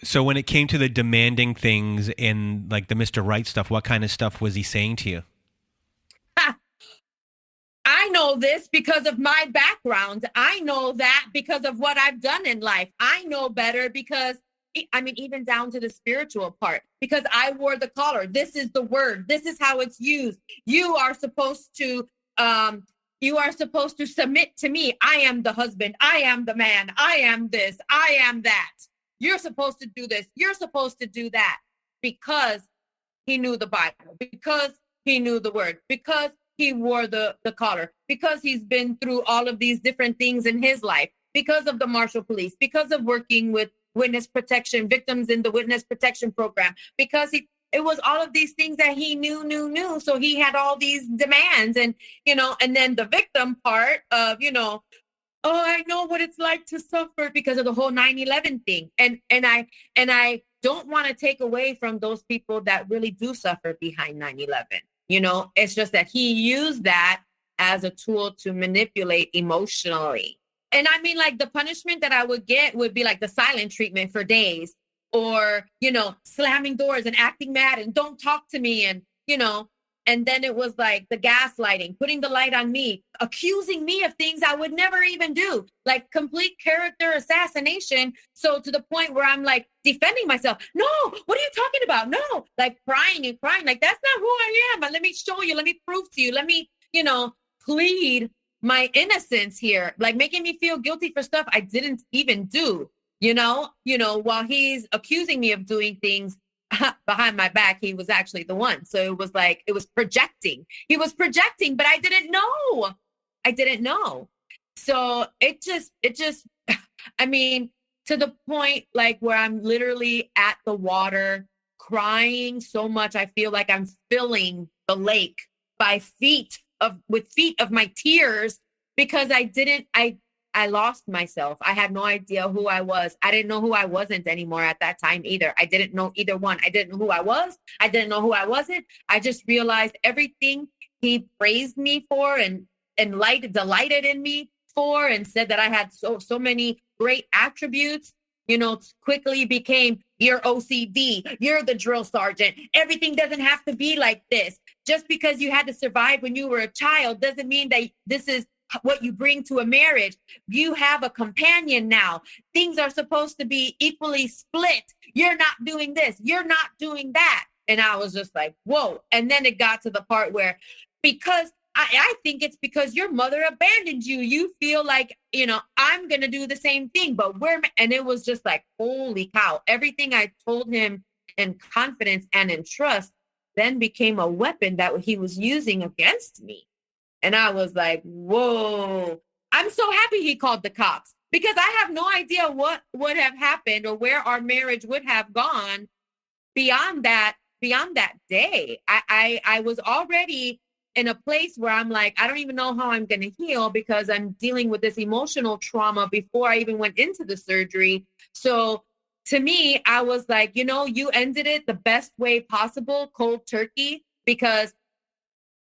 So when it came to the demanding things and like the Mr. Right stuff, what kind of stuff was he saying to you? I know this because of my background. I know that because of what I've done in life. I know better because, even down to the spiritual part, because I wore the collar. This is the word. This is how it's used. You are supposed to submit to me. I am the husband. I am the man. I am this. I am that. You're supposed to do this. You're supposed to do that, because he knew the Bible, because he knew the word, because he wore the collar, because he's been through all of these different things in his life, because of the Marshall Police, because of working with witness protection, victims in the witness protection program, because it was all of these things that he knew. So he had all these demands and then the victim part of, oh, I know what it's like to suffer because of the whole 9/11 thing. And I don't want to take away from those people that really do suffer behind 9/11. It's just that he used that as a tool to manipulate emotionally. And the punishment that I would get would be like the silent treatment for days, or, slamming doors and acting mad and don't talk to me. And, and then it was like the gaslighting, putting the light on me, accusing me of things I would never even do, like complete character assassination. So to the point where I'm like defending myself. No, what are you talking about? No, like crying, like, that's not who I am. But let me show you. Let me prove to you. Let me, plead my innocence here, like making me feel guilty for stuff I didn't even do, while he's accusing me of doing things behind my back. He was actually the one. So it was like, it was projecting. He was projecting, but I didn't know. So it just, to the point like where I'm literally at the water crying so much. I feel like I'm filling the lake with feet of my tears, because I lost myself. I had no idea who I was. I didn't know who I wasn't anymore at that time either. I didn't know either one. I didn't know who I was. I didn't know who I wasn't. I just realized everything he praised me for and delighted in me for, and said that I had so many great attributes, quickly became, you're OCD, you're the drill sergeant. Everything doesn't have to be like this. Just because you had to survive when you were a child doesn't mean that this is what you bring to a marriage. You have a companion now. Things are supposed to be equally split. You're not doing this. You're not doing that. And I was just like, whoa. And then it got to the part where, because I think it's because your mother abandoned you. You feel like, I'm going to do the same thing, but and it was just like, holy cow. Everything I told him in confidence and in trust then became a weapon that he was using against me. And I was like, whoa. I'm so happy he called the cops, because I have no idea what would have happened or where our marriage would have gone beyond that day. I was already in a place where I'm like, I don't even know how I'm going to heal, because I'm dealing with this emotional trauma before I even went into the surgery. So to me, I was like, you ended it the best way possible, cold turkey, because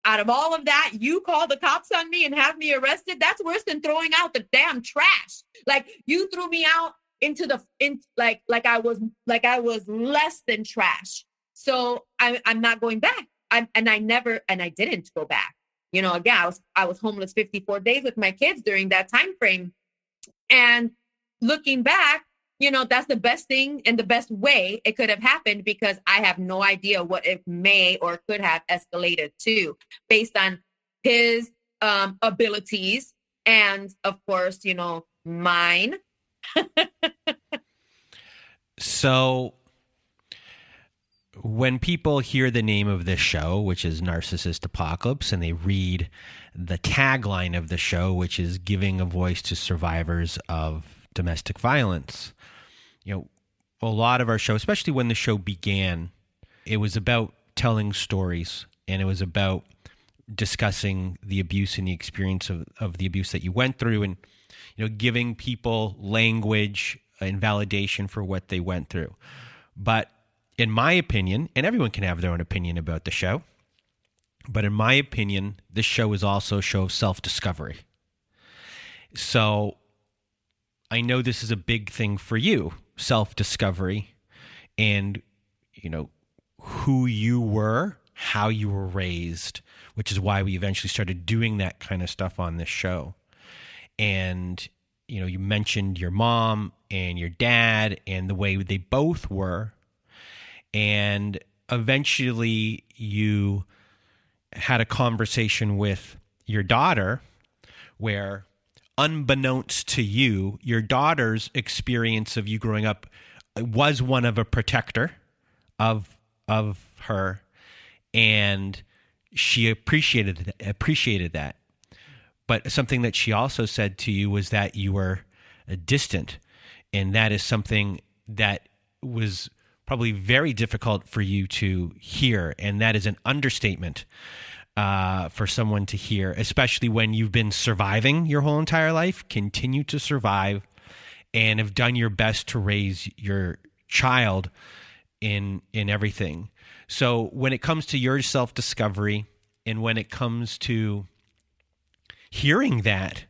out of all of that, you call the cops on me and have me arrested. That's worse than throwing out the damn trash. Like, you threw me out into like I was less than trash. So I'm not going back. I didn't go back. Again, I was homeless 54 days with my kids during that time frame. And looking back, that's the best thing and the best way it could have happened, because I have no idea what it may or could have escalated to, based on his abilities and, of course, mine. So when people hear the name of this show, which is Narcissist Apocalypse, and they read the tagline of the show, which is giving a voice to survivors of domestic violence, a lot of our show, especially when the show began, it was about telling stories, and it was about discussing the abuse and the experience of the abuse that you went through, and giving people language and validation for what they went through. But in my opinion, and everyone can have their own opinion about the show, but in my opinion, this show is also a show of self-discovery. So I know this is a big thing for you, self-discovery, and who you were, how you were raised, which is why we eventually started doing that kind of stuff on this show. And you mentioned your mom and your dad and the way they both were, and eventually you had a conversation with your daughter where, unbeknownst to you, your daughter's experience of you growing up was one of a protector of her, and she appreciated that. But something that she also said to you was that you were distant, and that is something that was probably very difficult for you to hear, and that is an understatement for someone to hear, especially when you've been surviving your whole entire life, continue to survive, and have done your best to raise your child in everything. So when it comes to your self-discovery, and when it comes to hearing that,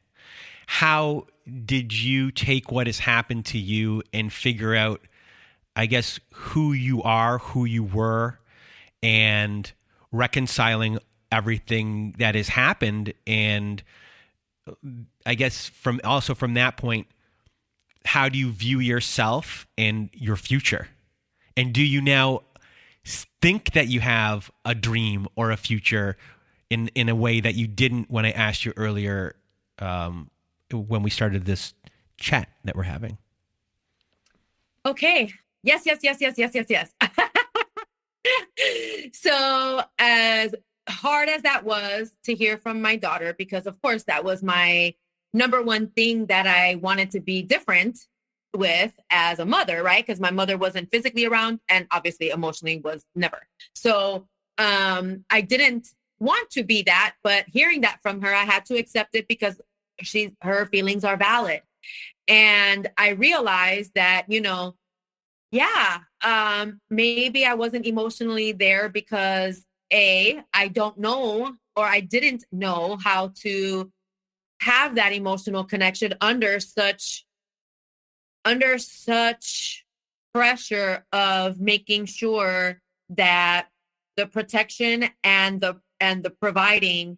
how did you take what has happened to you and figure out, I guess, who you are, who you were, and reconciling everything that has happened? And I guess from that point, how do you view yourself and your future? And do you now think that you have a dream or a future in a way that you didn't when I asked you earlier when we started this chat that we're having? Okay. Yes. So as hard as that was to hear from my daughter, because of course that was my number one thing that I wanted to be different with as a mother, right? Because my mother wasn't physically around, and obviously emotionally was never. So I didn't want to be that, but hearing that from her, I had to accept it, because her feelings are valid. And I realized that, maybe I wasn't emotionally there because I don't know, or I didn't know how to have that emotional connection under such pressure of making sure that the protection and the providing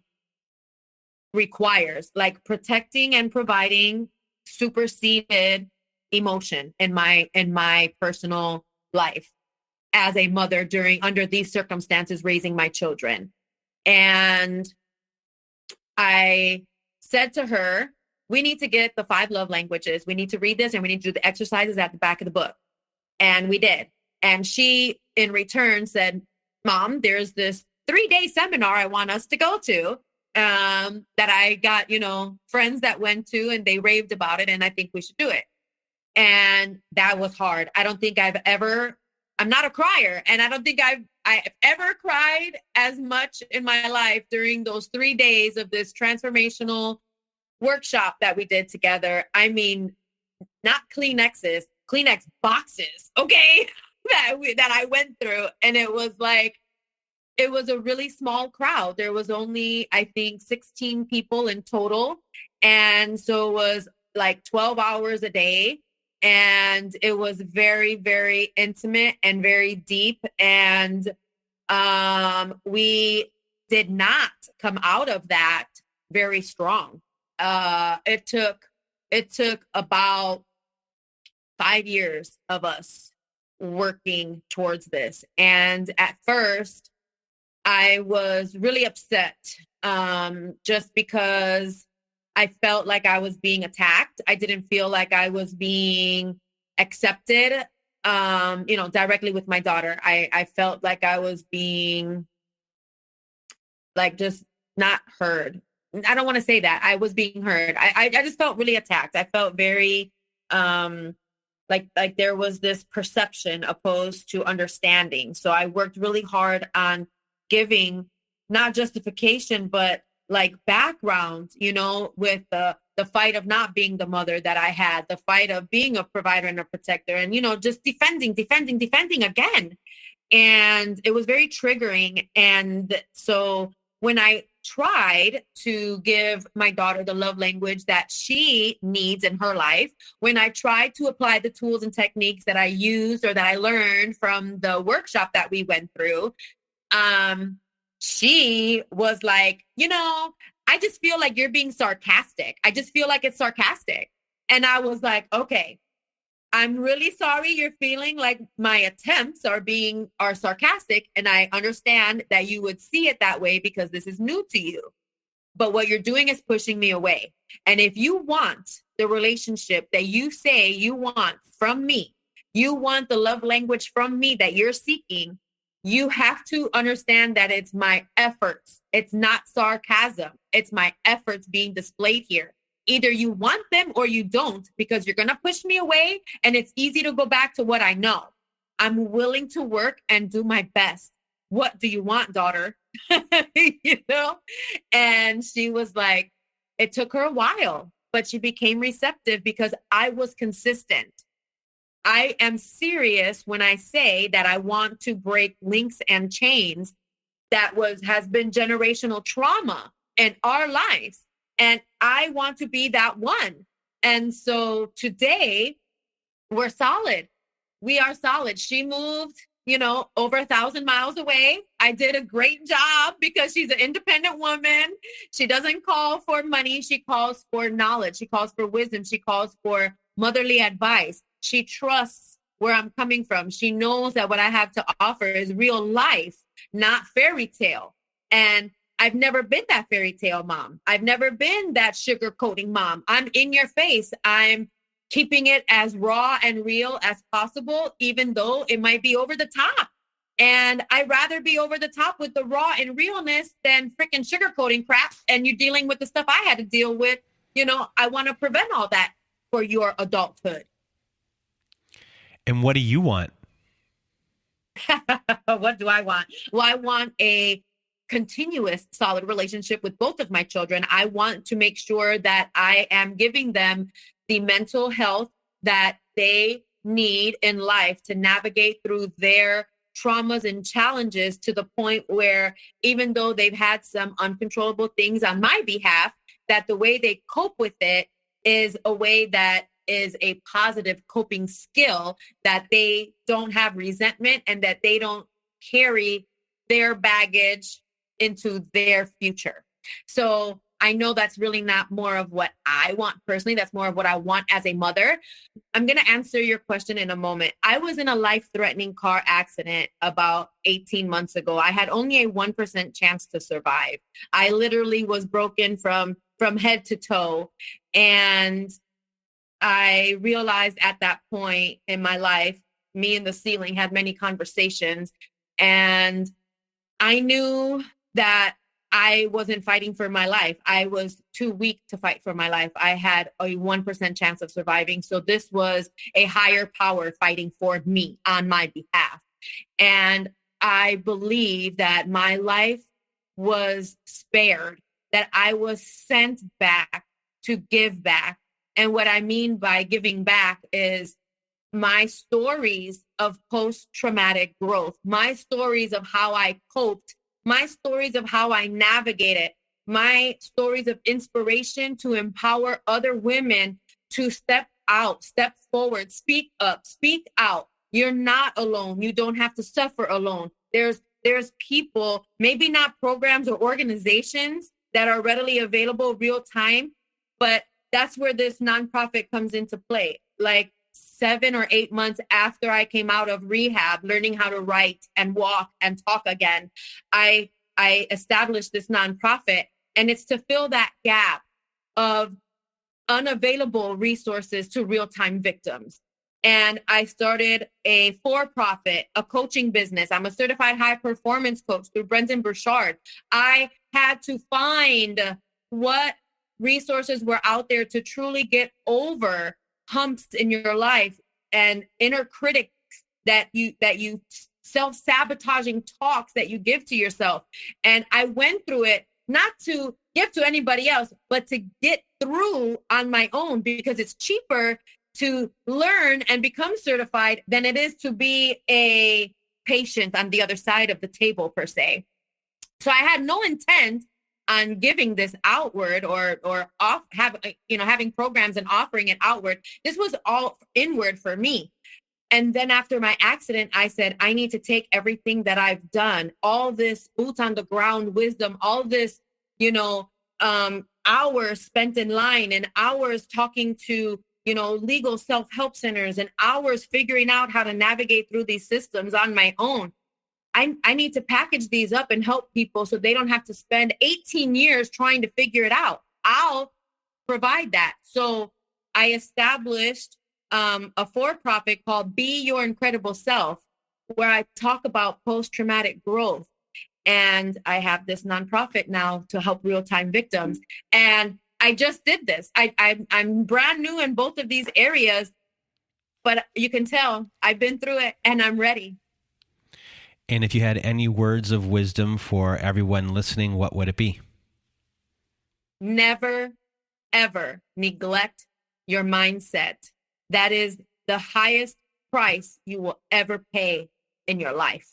requires, like, protecting and providing superseded emotion in my personal life. as a mother under these circumstances, raising my children. And I said to her, we need to get the 5 love languages. We need to read this and we need to do the exercises at the back of the book. And we did. And she, in return, said, Mom, there's this 3-day seminar I want us to go to that I got, friends that went to and they raved about it. And I think we should do it. And that was hard. I don't think I'm not a crier. And I don't think I've ever cried as much in my life during those 3 days of this transformational workshop that we did together. I mean, not Kleenex boxes, okay, that I went through. And it was a really small crowd. There was only, I think, 16 people in total. And so it was like 12 hours a day. And it was very, very intimate and very deep. And we did not come out of that very strong. It took about 5 years of us working towards this. And at first, I was really upset just because I felt like I was being attacked. I didn't feel like I was being accepted, directly with my daughter. I felt like I was being just not heard. I don't want to say that. I was being heard. I just felt really attacked. I felt very like there was this perception opposed to understanding. So I worked really hard on giving not justification, but background, with the fight of not being the mother that I had, the fight of being a provider and a protector, and, just defending again. And it was very triggering. And so when I tried to give my daughter the love language that she needs in her life, when I tried to apply the tools and techniques that I used or that I learned from the workshop that we went through, she was like, I just feel like you're being sarcastic. I just feel like it's sarcastic. And I was like, okay, I'm really sorry you're feeling like my attempts are sarcastic. And I understand that you would see it that way because this is new to you. But what you're doing is pushing me away. And if you want the relationship that you say you want from me, you want the love language from me that you're seeking, you have to understand that it's my efforts. It's not sarcasm. It's my efforts being displayed here. Either you want them or you don't, because you're going to push me away. And it's easy to go back to what I know. I'm willing to work and do my best. What do you want, daughter? And she was like, it took her a while, but she became receptive because I was consistent. I am serious when I say that I want to break links and chains that has been generational trauma in our lives. And I want to be that one. And so today we're solid. We are solid. She moved, over 1,000 miles away. I did a great job because she's an independent woman. She doesn't call for money. She calls for knowledge. She calls for wisdom. She calls for motherly advice. She trusts where I'm coming from. She knows that what I have to offer is real life, not fairy tale. And I've never been that fairy tale mom. I've never been that sugarcoating mom. I'm in your face. I'm keeping it as raw and real as possible, even though it might be over the top. And I'd rather be over the top with the raw and realness than freaking sugarcoating crap. And you're dealing with the stuff I had to deal with. I want to prevent all that for your adulthood. And what do you want? What do I want? Well, I want a continuous solid relationship with both of my children. I want to make sure that I am giving them the mental health that they need in life to navigate through their traumas and challenges, to the point where even though they've had some uncontrollable things on my behalf, that the way they cope with it is a way that is a positive coping skill, that they don't have resentment and that they don't carry their baggage into their future. So I know that's really not more of what I want personally. That's more of what I want as a mother. I'm going to answer your question in a moment. I was in a life-threatening car accident about 18 months ago. I had only a 1% chance to survive. I literally was broken from head to toe. And I realized at that point in my life, me and the ceiling had many conversations, and I knew that I wasn't fighting for my life. I was too weak to fight for my life. I had a 1% chance of surviving. So this was a higher power fighting for me on my behalf. And I believe that my life was spared, that I was sent back to give back. And what I mean by giving back is my stories of post-traumatic growth, my stories of how I coped, my stories of how I navigated, my stories of inspiration to empower other women to step out, step forward, speak up, speak out. You're not alone. You don't have to suffer alone. There's people, maybe not programs or organizations that are readily available real time, but that's where this nonprofit comes into play. Like 7 or 8 months after I came out of rehab, learning how to write and walk and talk again, I established this nonprofit, and it's to fill that gap of unavailable resources to real-time victims. And I started a for-profit, a coaching business. I'm a certified high-performance coach through Brendan Burchard. I had to find what resources were out there to truly get over humps in your life and inner critics that you self-sabotaging talks that you give to yourself. And I went through it not to give to anybody else, but to get through on my own, because it's cheaper to learn and become certified than it is to be a patient on the other side of the table, per se. So I had no intent on giving this outward or having programs and offering it outward. This was all inward for me. And then after my accident, I said, I need to take everything that I've done, all this boots on the ground wisdom, all this, hours spent in line and hours talking to, legal self-help centers and hours figuring out how to navigate through these systems on my own. I need to package these up and help people so they don't have to spend 18 years trying to figure it out. I'll provide that. So I established a for-profit called Be Your Incredible Self, where I talk about post-traumatic growth. And I have this nonprofit now to help real-time victims. And I just did this. I'm brand new in both of these areas, but you can tell I've been through it and I'm ready. And if you had any words of wisdom for everyone listening, what would it be? Never, ever neglect your mindset. That is the highest price you will ever pay in your life.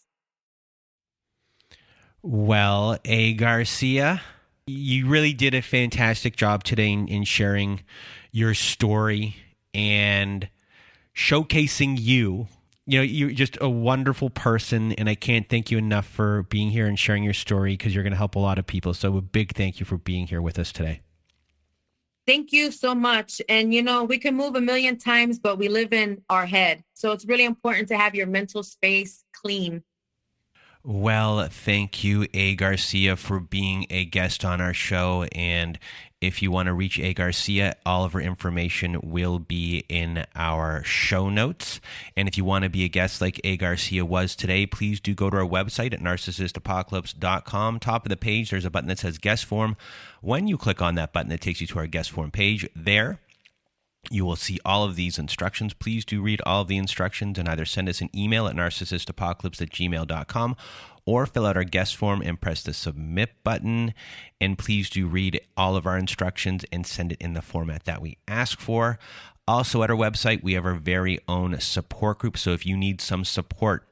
Well, Agarcia, you really did a fantastic job today in sharing your story and showcasing you. You're just a wonderful person, and I can't thank you enough for being here and sharing your story, because you're going to help a lot of people. So a big thank you for being here with us today. Thank you so much. And, we can move a million times, but we live in our head. So it's really important to have your mental space clean. Well, thank you, Agarcia, for being a guest on our show. And if you want to reach Agarcia, all of her information will be in our show notes. And if you want to be a guest like Agarcia was today, please do go to our website at narcissistapocalypse.com. Top of the page, there's a button that says guest form. When you click on that button, it takes you to our guest form page. There, you will see all of these instructions. Please do read all of the instructions and either send us an email at narcissistapocalypse@gmail.com or fill out our guest form and press the submit button. And please do read all of our instructions and send it in the format that we ask for. Also at our website, we have our very own support group. So if you need some support,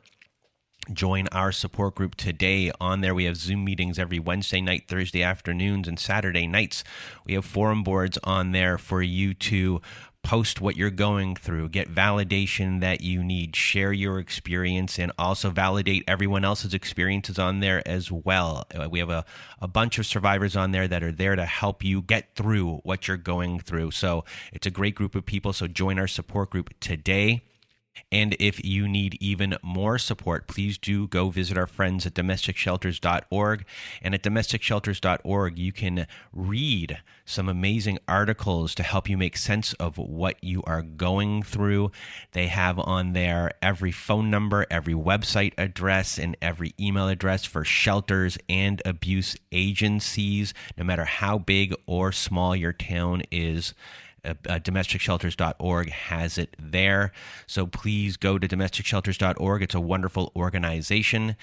join our support group today. On there, we have Zoom meetings every Wednesday night, Thursday afternoons, and Saturday nights. We have forum boards on there for you to post what you're going through, get validation that you need, share your experience, and also validate everyone else's experiences on there as well. We have a bunch of survivors on there that are there to help you get through what you're going through. So it's a great group of people. So join our support group today. And if you need even more support, please do go visit our friends at domesticshelters.org. And at domesticshelters.org, you can read some amazing articles to help you make sense of what you are going through. They have on there every phone number, every website address, and every email address for shelters and abuse agencies, no matter how big or small your town is. Domesticshelters.org has it there. So please go to domesticshelters.org. It's a wonderful organization.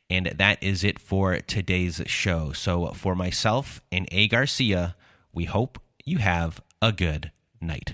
And that is it for today's show. So for myself and Agarcia, we hope you have a good night.